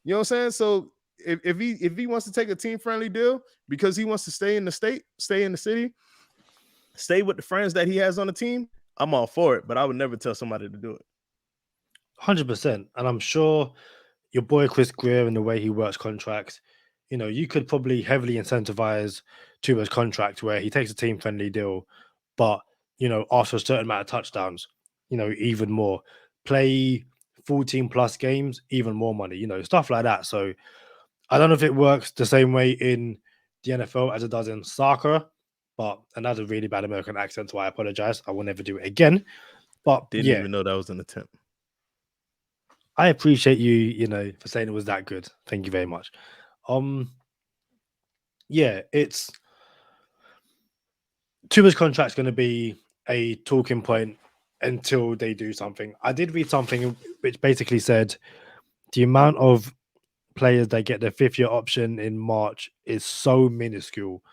[SPEAKER 4] You know what I'm saying? So if he wants to take a team-friendly deal because he wants to stay in the state, stay in the city, stay with the friends that he has on the team, I'm all for it. But I would never tell somebody to do it.
[SPEAKER 3] 100%. And I'm sure your boy Chris Greer and the way he works contracts, you know, you could probably heavily incentivize Tua's contract where he takes a team-friendly deal, but, you know, after a certain amount of touchdowns, you know, even more. Play 14+ games, even more money, you know, stuff like that. So I don't know if it works the same way in the NFL as it does in soccer, and that's a really bad American accent, so I apologize. I will never do it again. But
[SPEAKER 4] didn't even know that was an attempt.
[SPEAKER 3] I appreciate you, you know, for saying it was that good. Thank you very much. Yeah, it's Tua's contract's going to be a talking point until they do something. I did read something which basically said the amount of players that get their 5th-year option in March is so minuscule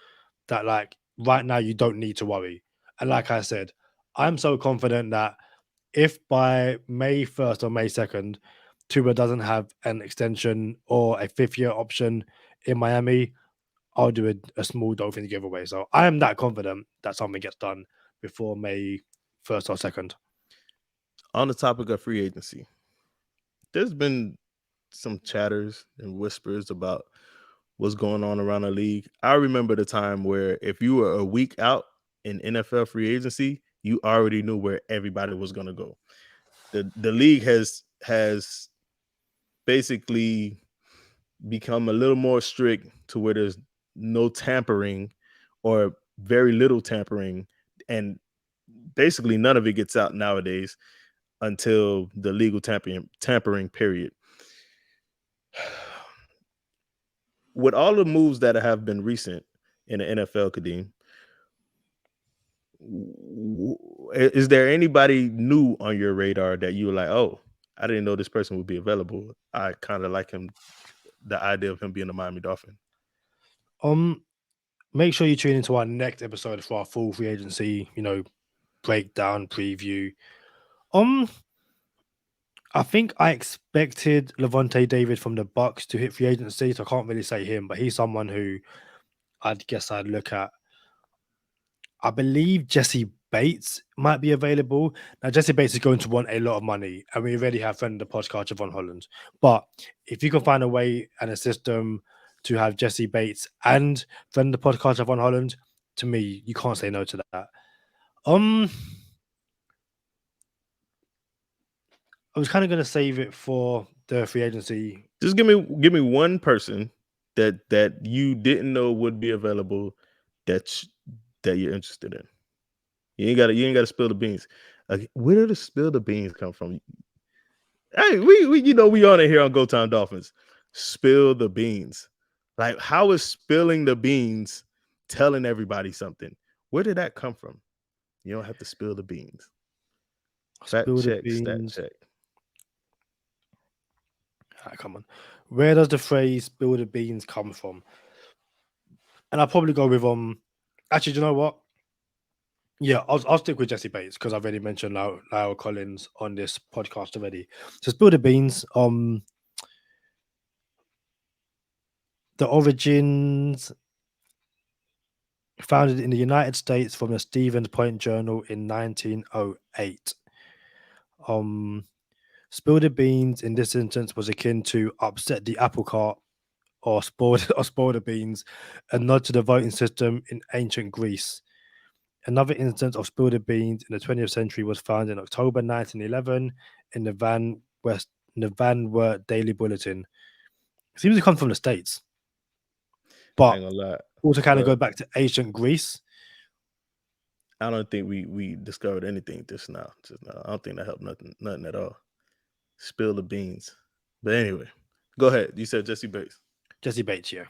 [SPEAKER 3] that, like, right now you don't need to worry. And like I said, I'm so confident that if by May 1st or May 2nd, Tua doesn't have an extension or a 5th-year option in Miami, I'll do a small Dolphins giveaway. So I am that confident that something gets done before May 1st or 2nd.
[SPEAKER 4] On the topic of free agency, there's been some chatters and whispers about what's going on around the league. I remember the time where if you were a week out in NFL free agency, you already knew where everybody was going to go. The league has basically become a little more strict to where there's no tampering or very little tampering, and basically none of it gets out nowadays until the legal tampering period. With all the moves that have been recent in the NFL, Kadeem, is there anybody new on your radar that you were like, oh, I didn't know this person would be available? I kind of like him, the idea of him being a Miami Dolphin.
[SPEAKER 3] Make sure you tune into our next episode for our full free agency, breakdown preview. I think I expected Levante David from the Bucks to hit free agency, so I can't really say him, but he's someone who I'd look at. I believe Jesse Bates might be available. Now, Jesse Bates is going to want a lot of money, and we already have friend of the podcast, Javon Holland. But if you can find a way and a system to have Jesse Bates and friend of the podcast, Javon Holland, to me, you can't say no to that. I was kind of going to save it for the free agency.
[SPEAKER 4] Just give me one person that you didn't know would be available that you're interested in. You ain't gotta spill the beans. Where did the spill the beans come from? Hey, we we on it here on Go Time Dolphins. Spill the beans. Like, how is spilling the beans telling everybody something? Where did that come from? You don't have to spill the beans. Stat check.
[SPEAKER 3] Come on. Where does the phrase "spill the beans" come from? And I'll probably go with actually, do you know what? Yeah, I'll stick with Jesse Bates because I've already mentioned Lyle Collins on this podcast already. So spill the beans. The origins founded in the United States from the Stevens Point Journal in 1908. Spill the beans in this instance was akin to upset the apple cart or spoil the beans, a nod to the voting system in ancient Greece. Another instance of spill the beans in the 20th century was found in October 1911 in the Van Wert Daily Bulletin. It seems to come from the States, but also kind of go back to ancient Greece.
[SPEAKER 4] I don't think we discovered anything just now. I don't think that helped nothing at all. Spill the beans. But anyway, go ahead. You said Jesse Bates.
[SPEAKER 3] Jesse Bates, yeah.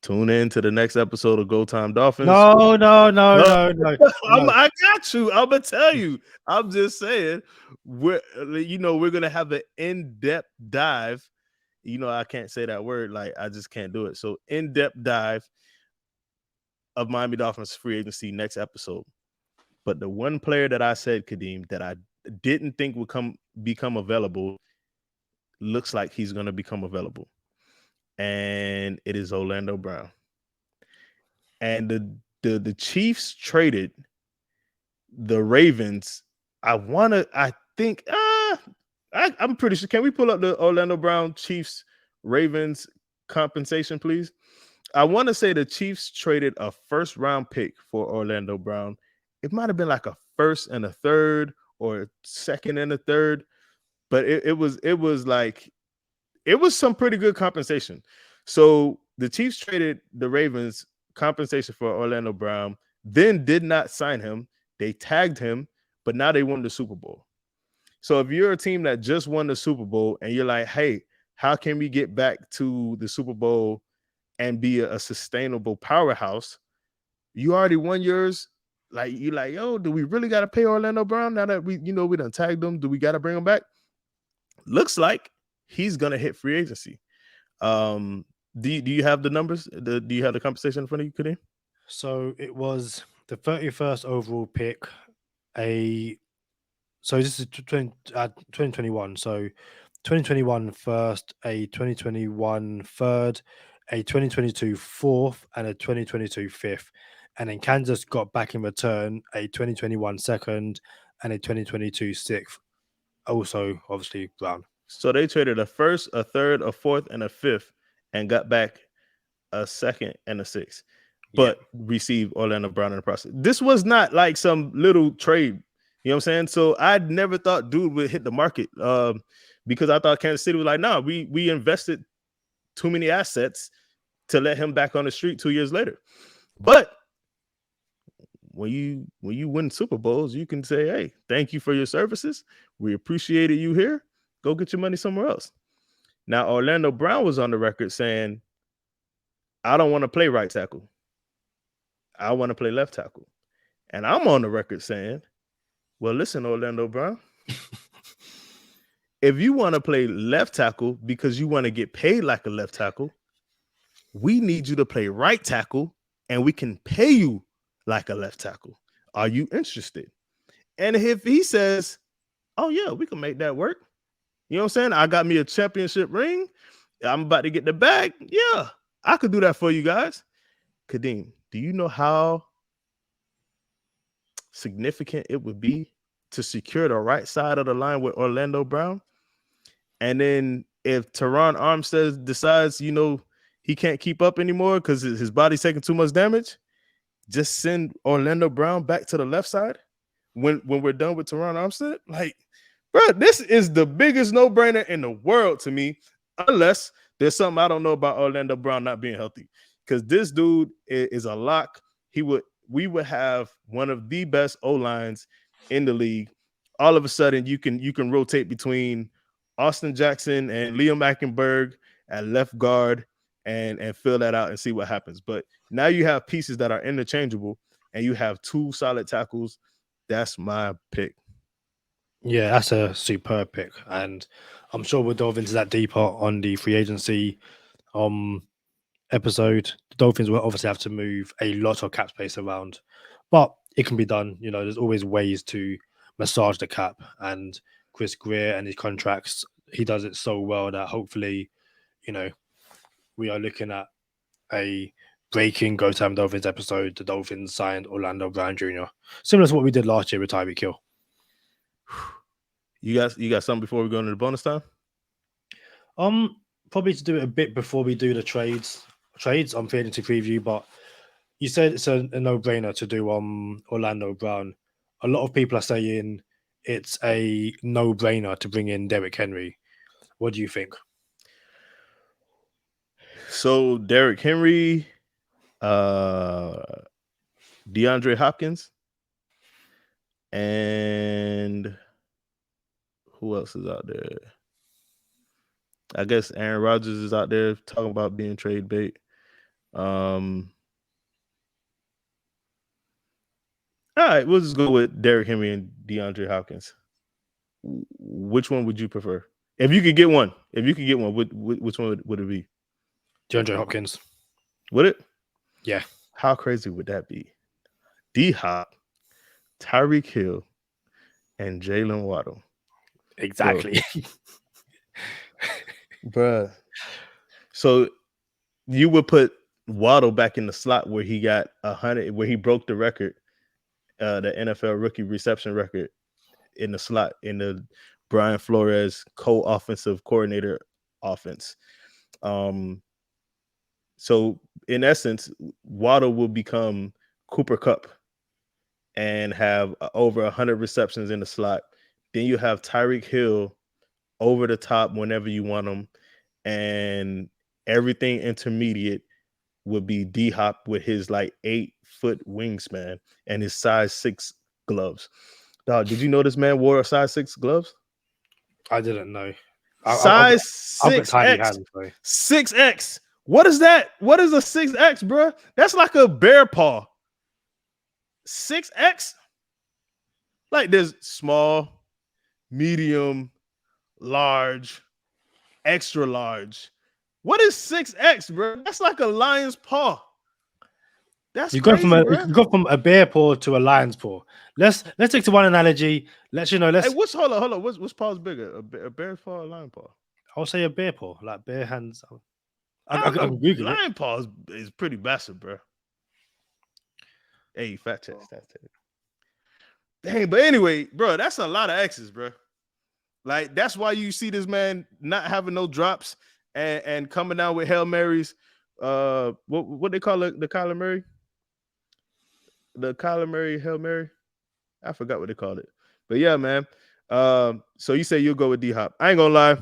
[SPEAKER 4] Tune in to the next episode of Go Time Dolphins.
[SPEAKER 3] No.
[SPEAKER 4] I got you. I'm gonna tell you. I'm just saying, we're gonna have an in-depth dive. I can't say that word. Like, I just can't do it. So, in-depth dive of Miami Dolphins free agency next episode. But the one player that I said, Kadeem, that I didn't think would become available, looks like he's gonna become available. And it is Orlando Brown. And the Chiefs traded the Ravens. I'm pretty sure. Can we pull up the Orlando Brown Chiefs Ravens compensation, please? I want to say the Chiefs traded a first round pick for Orlando Brown. It might have been like a first and a third or a second and a third, but it was some pretty good compensation. So the Chiefs traded the Ravens compensation for Orlando Brown, then did not sign him. They tagged him, but now they won the Super Bowl. So if you're a team that just won the Super Bowl and you're like, hey, how can we get back to the Super Bowl and be a sustainable powerhouse? You already won yours. Like, you're like, yo, do we really got to pay Orlando Brown now that we done tagged him? Do we got to bring him back? looks like he's gonna hit free agency. Do you have the numbers? Do you have the compensation in front of you, Kadeem?
[SPEAKER 3] So it was the 31st overall pick. So this is 2021. So 2021 first, a 2021 third, a 2022 fourth, and a 2022 fifth. And then Kansas got back in return a 2021 second and a 2022 sixth. Also, obviously, Brown.
[SPEAKER 4] So they traded a first, a third, a fourth, and a fifth, and got back a second and a sixth, but received Orlando Brown in the process. This was not like some little trade. You know what I'm saying? So I never thought dude would hit the market because I thought Kansas City was like, nah, we invested too many assets to let him back on the street 2 years later. But when you win Super Bowls, you can say, hey, thank you for your services. We appreciated you here. Go get your money somewhere else. Now, Orlando Brown was on the record saying, I don't want to play right tackle. I want to play left tackle. And I'm on the record saying, well, listen, Orlando Brown, if you want to play left tackle because you want to get paid like a left tackle, we need you to play right tackle and we can pay you like a left tackle. Are you interested? And if he says, oh, yeah, we can make that work. You know what I'm saying? I got me a championship ring. I'm about to get the bag. Yeah, I could do that for you guys. Kadeem, do you know how significant it would be to secure the right side of the line with Orlando Brown? And then if Teron Armstead decides, he can't keep up anymore because his body's taking too much damage, just send Orlando Brown back to the left side when we're done with Teron Armstead? Like, bro, this is the biggest no-brainer in the world to me, unless there's something I don't know about Orlando Brown not being healthy. Because this dude is a lock. We would have one of the best O-lines in the league. All of a sudden, you can rotate between Austin Jackson and Liam Eichenberg at left guard and fill that out and see what happens. But now you have pieces that are interchangeable, and you have two solid tackles. That's my pick.
[SPEAKER 3] Yeah, that's a superb pick, and I'm sure we'll delve into that deeper on the free agency episode. The Dolphins will obviously have to move a lot of cap space around, but it can be done. There's always ways to massage the cap, and Chris Greer and his contracts, he does it so well that hopefully, we are looking at a breaking Go Time Dolphins episode. The Dolphins signed Orlando Brown Jr., similar to what we did last year with Tyreek Hill.
[SPEAKER 4] You got something before we go into the bonus time?
[SPEAKER 3] Probably to do it a bit before we do the trades on free agency preview, but you said it's a no-brainer to do Orlando Brown. A lot of people are saying it's a no-brainer to bring in Derrick Henry. What do you think?
[SPEAKER 4] So Derrick Henry, DeAndre Hopkins, and who else is out there? I guess Aaron Rodgers is out there talking about being trade bait. All right, we'll just go with Derrick Henry and DeAndre Hopkins. Which one would you prefer? If you could get one, which one would it be?
[SPEAKER 3] DeAndre Hopkins.
[SPEAKER 4] Would it?
[SPEAKER 3] Yeah.
[SPEAKER 4] How crazy would that be? D-Hop, Tyreek Hill, and Jalen Waddle.
[SPEAKER 3] Exactly.
[SPEAKER 4] Bruh. So you would put Waddle back in the slot where he got 100, where he broke the record, the NFL rookie reception record, in the slot in the Brian Flores co-offensive coordinator offense. So in essence, Waddle will become Cooper Kupp and have over 100 receptions in the slot. Then you have Tyreek Hill over the top whenever you want him, and everything intermediate would be D-Hop with his 8-foot wingspan and his size 6 gloves. Dog, did you know this man wore a size 6 gloves?
[SPEAKER 3] I didn't know.
[SPEAKER 4] Size 6X. 6X. What is that? What is a 6X, bro? That's like a bear paw. 6X? Like there's small, medium, large, extra large. What is 6X, bro? That's like a lion's paw. That's
[SPEAKER 3] You go from
[SPEAKER 4] crazy,
[SPEAKER 3] a
[SPEAKER 4] bro.
[SPEAKER 3] you go from a bear paw to a lion's paw. Let's take to one analogy. Let's
[SPEAKER 4] Hey,
[SPEAKER 3] let's
[SPEAKER 4] hold on. What's paw's bigger? A bear's paw or a lion paw?
[SPEAKER 3] I'll say a bear paw, like bare hands.
[SPEAKER 4] I
[SPEAKER 3] I
[SPEAKER 4] don't
[SPEAKER 3] can
[SPEAKER 4] know.
[SPEAKER 3] Google it.
[SPEAKER 4] Lion paw is pretty massive, bro. Hey, fat chest. That's it. Dang, but anyway, bro, that's a lot of X's, bro. Like that's why you see this man not having no drops and coming down with Hail Marys. What they call it? The Kyler Murray? The Kyler Murray Hail Mary? I forgot what they called it. But yeah, man. So you say you'll go with D Hop. I ain't gonna lie,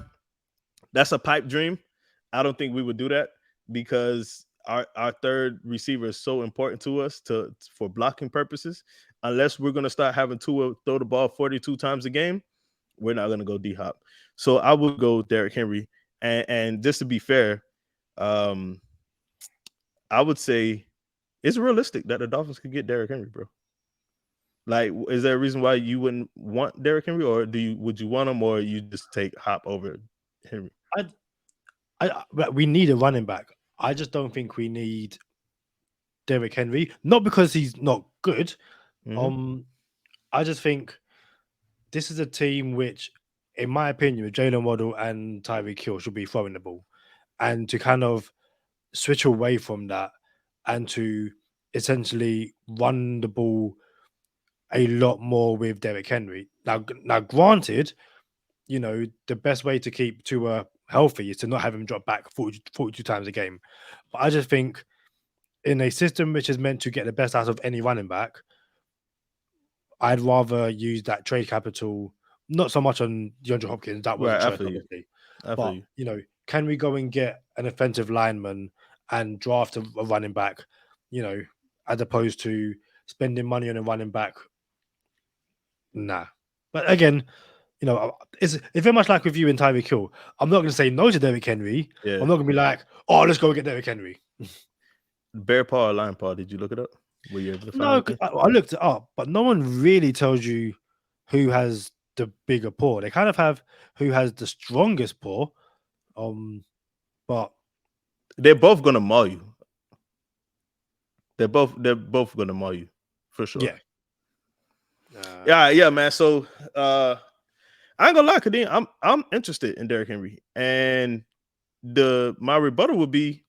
[SPEAKER 4] that's a pipe dream. I don't think we would do that because our third receiver is so important to us for blocking purposes. Unless we're gonna start having Tua throw the ball 42 times a game, we're not gonna go D Hop. So I would go Derrick Henry. And just to be fair, I would say it's realistic that the Dolphins could get Derrick Henry, bro. Like, is there a reason why you wouldn't want Derrick Henry, or would you want him, or you just take Hop over Henry?
[SPEAKER 3] But we need a running back. I just don't think we need Derrick Henry. Not because he's not good.
[SPEAKER 4] Mhm.
[SPEAKER 3] I just think this is a team which, in my opinion, with Jalen Waddle and Tyreek Hill should be throwing the ball, and to kind of switch away from that and to essentially run the ball a lot more with Derrick Henry. Now, granted, the best way to keep Tua healthy is to not have him drop back 42 times a game. But I just think in a system which is meant to get the best out of any running back, I'd rather use that trade capital, not so much on DeAndre Hopkins. That was a
[SPEAKER 4] Right, I
[SPEAKER 3] choice,
[SPEAKER 4] feel you.
[SPEAKER 3] obviously.
[SPEAKER 4] I feel
[SPEAKER 3] But,
[SPEAKER 4] you.
[SPEAKER 3] can we go and get an offensive lineman and draft a running back, as opposed to spending money on a running back? Nah. But again, it's very much like with you and Tyreek Hill. I'm not going to say no to Derrick Henry.
[SPEAKER 4] Yeah.
[SPEAKER 3] I'm not going to be like, oh, let's go get Derrick Henry.
[SPEAKER 4] Bear paw or lion paw? Did you look it up? Were you able to find
[SPEAKER 3] No,
[SPEAKER 4] anything?
[SPEAKER 3] I looked it up, but no one really tells you who has the bigger paw. They kind of have who has the strongest paw. But
[SPEAKER 4] They're both gonna maul you. They're both gonna maul you for sure.
[SPEAKER 3] yeah.
[SPEAKER 4] Yeah, man. So I ain't gonna lie, Kadeem, I'm interested in Derrick Henry, and my rebuttal would be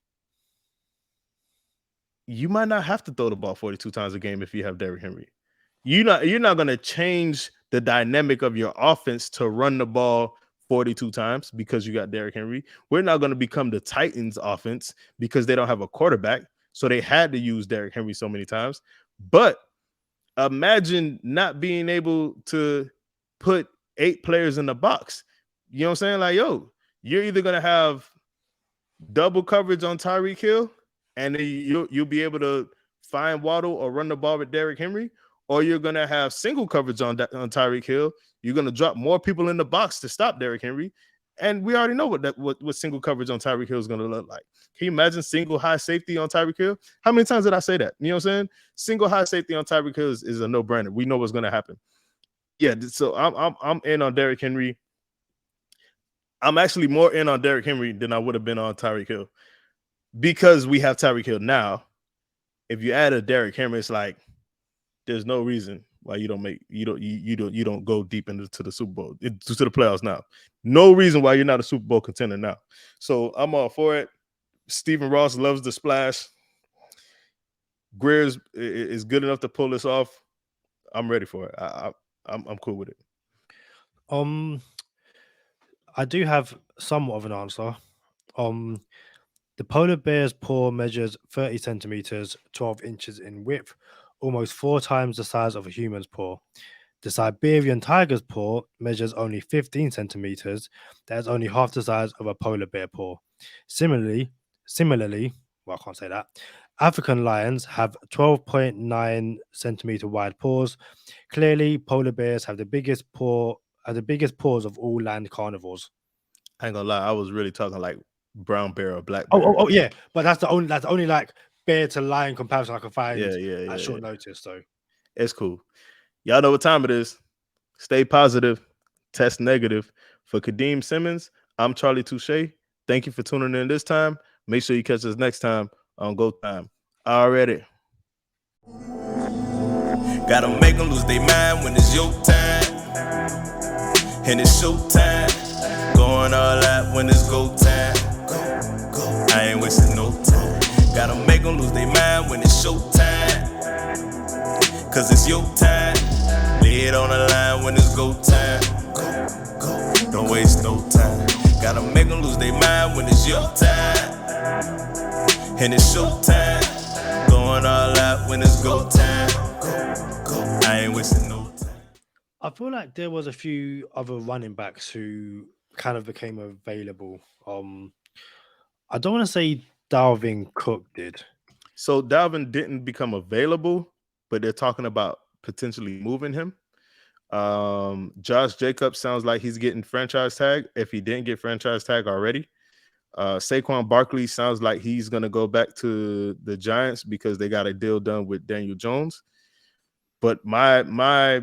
[SPEAKER 4] you might not have to throw the ball 42 times a game if you have Derrick Henry. You're not gonna change the dynamic of your offense to run the ball 42 times because you got Derrick Henry. We're not gonna become the Titans offense because they don't have a quarterback. So they had to use Derrick Henry so many times. But imagine not being able to put 8 players in the box. You know what I'm saying? Like, yo, you're either gonna have double coverage on Tyreek Hill, and then you'll be able to find Waddle or run the ball with Derrick Henry, or you're gonna have single coverage on Tyreek Hill. You're gonna drop more people in the box to stop Derrick Henry, and we already know what single coverage on Tyreek Hill is gonna look like. Can you imagine single high safety on Tyreek Hill? How many times did I say that? You know what I'm saying? Single high safety on Tyreek Hill is a no-brainer. We know what's gonna happen. Yeah, so I'm in on Derrick Henry. I'm actually more in on Derrick Henry than I would have been on Tyreek Hill because we have Tyreek Hill now. If you add a Derrick Henry, it's like there's no reason why you don't go deep into the Super Bowl, to the playoffs now. No reason why you're not a Super Bowl contender now. So I'm all for it. Stephen Ross loves the splash. Greer is good enough to pull this off. I'm ready for it. I'm cool with it.
[SPEAKER 3] I do have somewhat of an answer. The polar bear's paw measures 30 centimeters, 12 inches in width, almost 4 times the size of a human's paw. The Siberian tiger's paw measures only 15 centimeters. That is only half the size of a polar bear paw. Similarly, well, I can't say that. African lions have 12.9 centimeter wide paws. Clearly, polar bears have the biggest paws of all land carnivores.
[SPEAKER 4] I ain't gonna lie, I was really talking like brown bear or black bear.
[SPEAKER 3] Oh, yeah, but that's the only like bear to lion comparison I can find
[SPEAKER 4] Yeah.
[SPEAKER 3] at short notice. So
[SPEAKER 4] it's cool. Y'all know what time it is. Stay positive, test negative. For Kadeem Simmons, I'm Charlie Touche. Thank you for tuning in this time. Make sure you catch us next time on Go Time. Already.
[SPEAKER 2] Gotta make them lose their mind when it's your time. And it's showtime. Going all out when it's go time. I ain't wasting no time. Gotta make them lose their mind when it's showtime. Cause it's your time. Lay it on the line when it's go time. Don't waste no time. Gotta make them lose their mind when it's your time. And it's showtime. Going all out when it's go time. I ain't wasting no time.
[SPEAKER 3] I feel like there was a few other running backs who kind of became available. I don't want to say Dalvin Cook did.
[SPEAKER 4] So Dalvin didn't become available, but they're talking about potentially moving him. Josh Jacobs sounds like he's getting franchise tag if he didn't get franchise tag already. Saquon Barkley sounds like he's going to go back to the Giants because they got a deal done with Daniel Jones. But my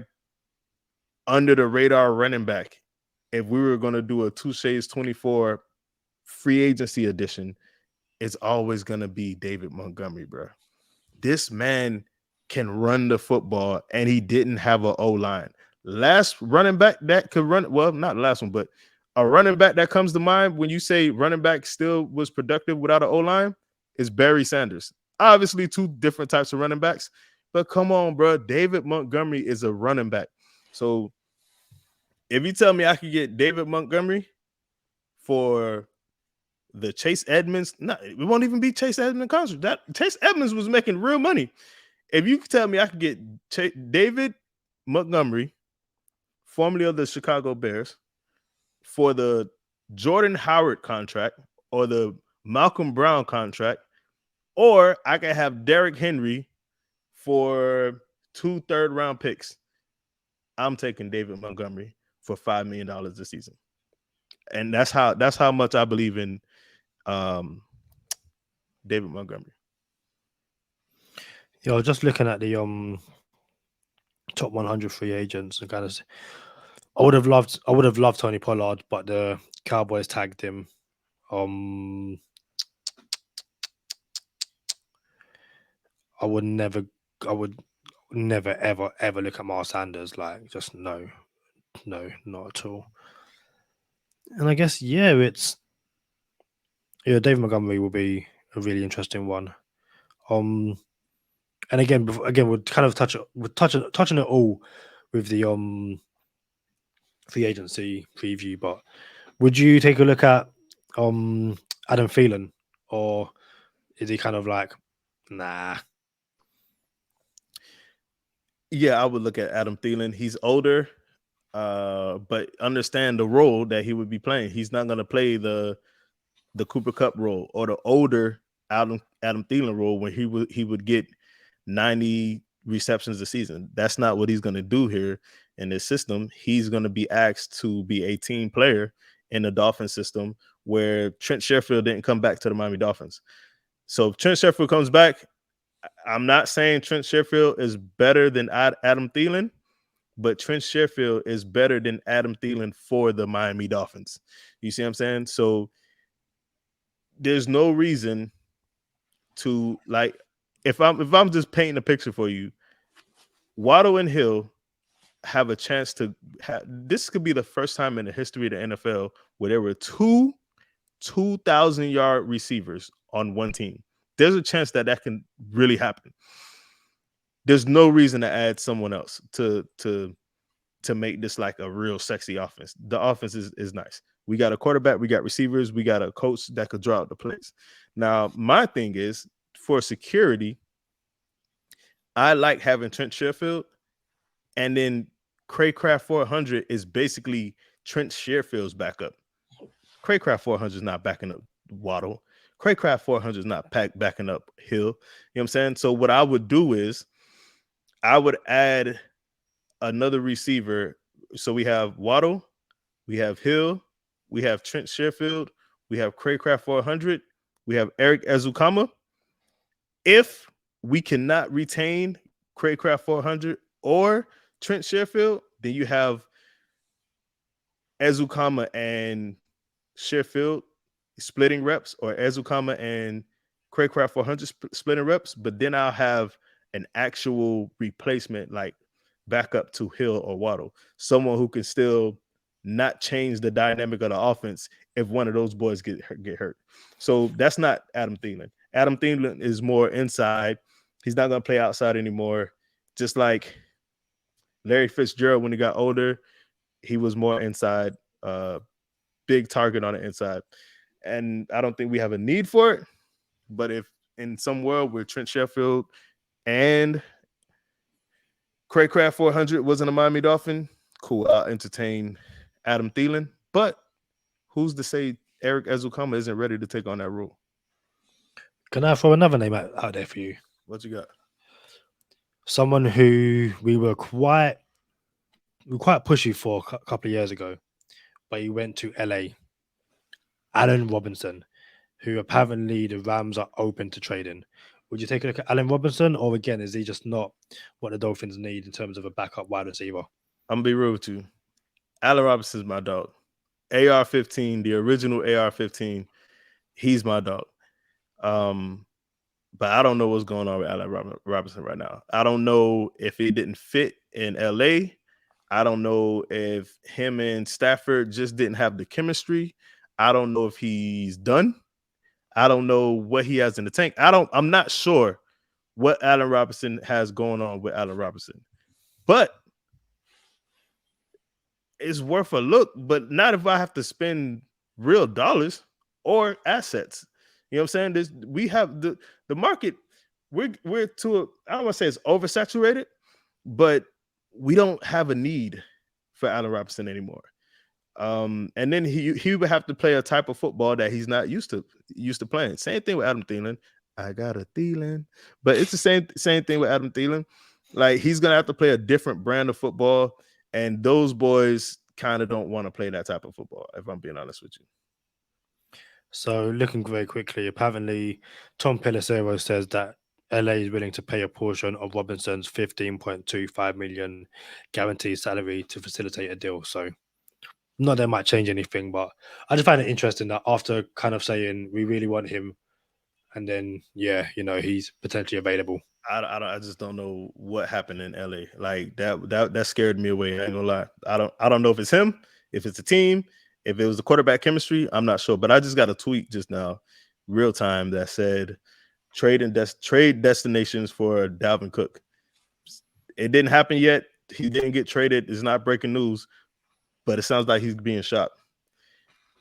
[SPEAKER 4] under the radar running back, if we were going to do a Touche's 24 free agency edition, it's always going to be David Montgomery, bro. This man can run the football, and he didn't have an O-line. Last running back that could run, well, not the last one, but a running back that comes to mind when you say running back still was productive without an O-line is Barry Sanders. Obviously, two different types of running backs, but come on, bro. David Montgomery is a running back. So if you tell me I could get David Montgomery for the Chase Edmonds, it won't even be Chase Edmonds concert. That Chase Edmonds was making real money. If you could tell me I could get David Montgomery, formerly of the Chicago Bears, for the Jordan Howard contract or the Malcolm Brown contract, or I could have Derrick Henry for 2 third-round picks, I'm taking David Montgomery for $5 million this season. And that's how much I believe in David Montgomery.
[SPEAKER 3] Yeah, I was just looking at the top 100 free agents and kind of, I would have loved Tony Pollard, but the Cowboys tagged him. I would never ever look at Miles Sanders. Like, just no, not at all. And I guess David Montgomery will be a really interesting one. And again, we'll kind of touching it all with the free agency preview. But would you take a look at Adam Thielen, or is he kind of like, nah?
[SPEAKER 4] Yeah, I would look at Adam Thielen. He's older, but understand the role that he would be playing. He's not going to play the Cooper Kupp role or the older Adam Thielen role when he would get 90 receptions a season. That's not what he's going to do here in this system. He's going to be asked to be a team player in the Dolphins system where Trent Sherfield didn't come back to the Miami Dolphins. So if Trent Sherfield comes back, I'm not saying Trent Sherfield is better than Adam Thielen, but Trent Sherfield is better than Adam Thielen for the Miami Dolphins. You see what I'm saying? So there's no reason to, like, if I'm just painting a picture for you, Waddle and Hill have a chance to have, this could be the first time in the history of the NFL where there were two 2,000-yard receivers on one team. There's a chance that can really happen. There's no reason to add someone else to make this like a real sexy offense. The offense is nice. We got a quarterback, we got receivers, we got a coach that could draw out the plays. Now, my thing is, for security, I like having Trent Sherfield, and then Craycraft 400 is basically Trent Sherfield's backup. Craycraft 400 is not backing up Waddle. Craycraft 400 is not backing up Hill. You know what I'm saying? So what I would do is I would add another receiver. So we have Waddle, we have Hill, we have Trent Sherfield, we have Craycraft 400, we have Eric Ezukama. If we cannot retain Craycraft 400 or Trent Sherfield, then you have Ezukama and Sheffield splitting reps, or Ezukama and Craycraft 400 splitting reps, but then I'll have an actual replacement, like backup to Hill or Waddle, someone who can still not change the dynamic of the offense if one of those boys get hurt. So that's not Adam Thielen. Adam Thielen is more inside. He's not going to play outside anymore. Just like Larry Fitzgerald, when he got older, he was more inside, big target on the inside. And I don't think we have a need for it. But if in some world where Trent Sheffield and Craycraft 400 wasn't a Miami Dolphin, cool, I'll entertain Adam Thielen. But who's to say Eric Ezukama isn't ready to take on that role?
[SPEAKER 3] Can I throw another name out there for you?
[SPEAKER 4] What you got?
[SPEAKER 3] Someone who we were quite pushy for a couple of years ago, but he went to LA. Allen Robinson, who apparently the Rams are open to trading. Would you take a look at Allen Robinson, or again, is he just not what the Dolphins need in terms of a backup wide receiver?
[SPEAKER 4] I'm gonna be real with you. Allen Robinson's my dog. AR-15, the original AR-15, he's my dog. But I don't know what's going on with Allen Robinson right now. I don't know if he didn't fit in LA. I don't know if him and Stafford just didn't have the chemistry. I don't know if he's done. I don't know what he has in the tank. I'm not sure what Allen Robinson has going on with Allen Robinson. But it's worth a look, but not if I have to spend real dollars or assets. You know what I'm saying? We have the market. We're to I don't want to say it's oversaturated, but we don't have a need for Allen Robinson anymore. And then he would have to play a type of football that he's not used to playing. Same thing with Adam Thielen. I got a Thielen, but it's the same thing with Adam Thielen. Like, he's gonna have to play a different brand of football, and those boys kind of don't want to play that type of football, if I'm being honest with you.
[SPEAKER 3] So looking very quickly, apparently Tom Pelissero says that LA is willing to pay a portion of Robinson's $15.25 million guaranteed salary to facilitate a deal. So not that it might change anything, but I just find it interesting that after kind of saying we really want him, and then he's potentially available.
[SPEAKER 4] I just don't know what happened in LA. Like that scared me away. I ain't gonna lie. I don't know if it's him, if it's a team, if it was the quarterback chemistry. I'm not sure. But I just got a tweet just now, real time, that said trade destinations for Dalvin Cook. It didn't happen yet. He didn't get traded. It's not breaking news, but it sounds like he's being shopped.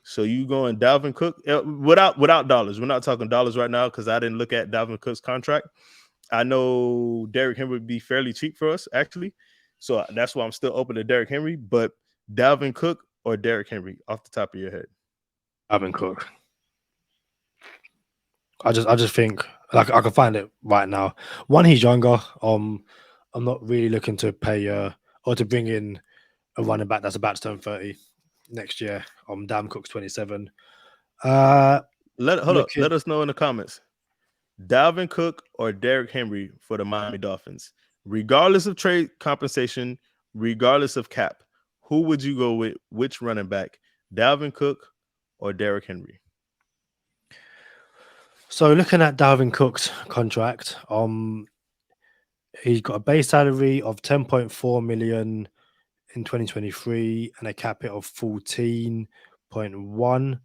[SPEAKER 4] So you going Dalvin Cook without dollars? We're not talking dollars right now because I didn't look at Dalvin Cook's contract. I know Derrick Henry would be fairly cheap for us, actually. So that's why I'm still open to Derrick Henry. But Dalvin Cook or Derrick Henry, off the top of your head?
[SPEAKER 3] Dalvin Cook. I just think like I can find it right now. One, he's younger. I'm not really looking to pay or to bring in a running back that's about to turn 30 next year. Dalvin Cook's 27.
[SPEAKER 4] Let us know in the comments. Dalvin Cook or Derrick Henry for the Miami Dolphins, regardless of trade compensation, regardless of cap. Who would you go with? Which running back, Dalvin Cook or Derrick Henry?
[SPEAKER 3] So looking at Dalvin Cook's contract, he's got a base salary of $10.4 million in 2023 and a cap hit of 14.1,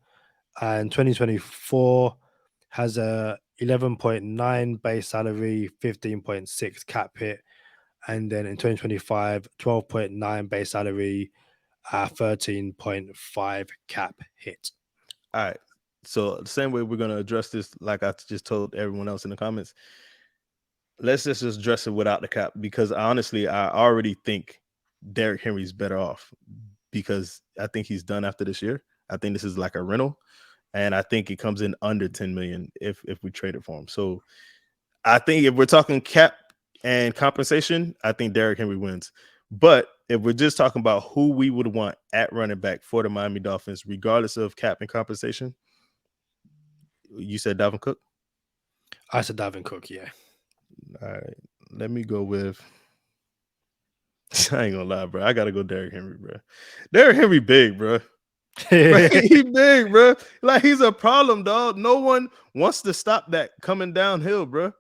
[SPEAKER 3] and 2024 has a 11.9 base salary, 15.6 cap hit, and then in 2025 12.9 base salary, 13.5 cap hit.
[SPEAKER 4] All right, so the same way we're going to address this, like I just told everyone else in the comments, let's just address it without the cap, because honestly I already think Derrick Henry's better off, because I think he's done after this year. I think this is like a rental, and I think it comes in under 10 million if we trade it for him. So I think if we're talking cap and compensation, I think Derrick Henry wins. But if we're just talking about who we would want at running back for the Miami Dolphins, regardless of cap and compensation, you said Dalvin Cook?
[SPEAKER 3] I said Dalvin Cook, yeah.
[SPEAKER 4] All right, let me go with I ain't gonna lie, bro. I gotta go Derrick Henry, bro. Derrick Henry big, bro. He big, bro. Like he's a problem, dog. No one wants to stop that coming downhill, bro.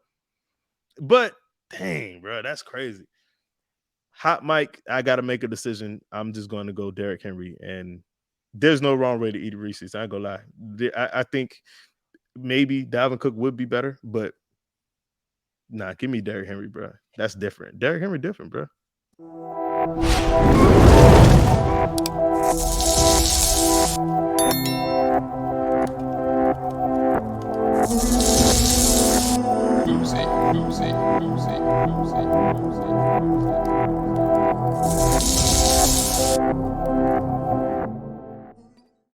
[SPEAKER 4] But dang, bro, that's crazy. Hot Mike, I gotta make a decision. I'm just going to go Derrick Henry, and there's no wrong way to eat Reese's. I ain't gonna lie. I think maybe Dalvin Cook would be better, but nah, give me Derrick Henry, bro. That's different. Derrick Henry different, bro.
[SPEAKER 2] Oopsie.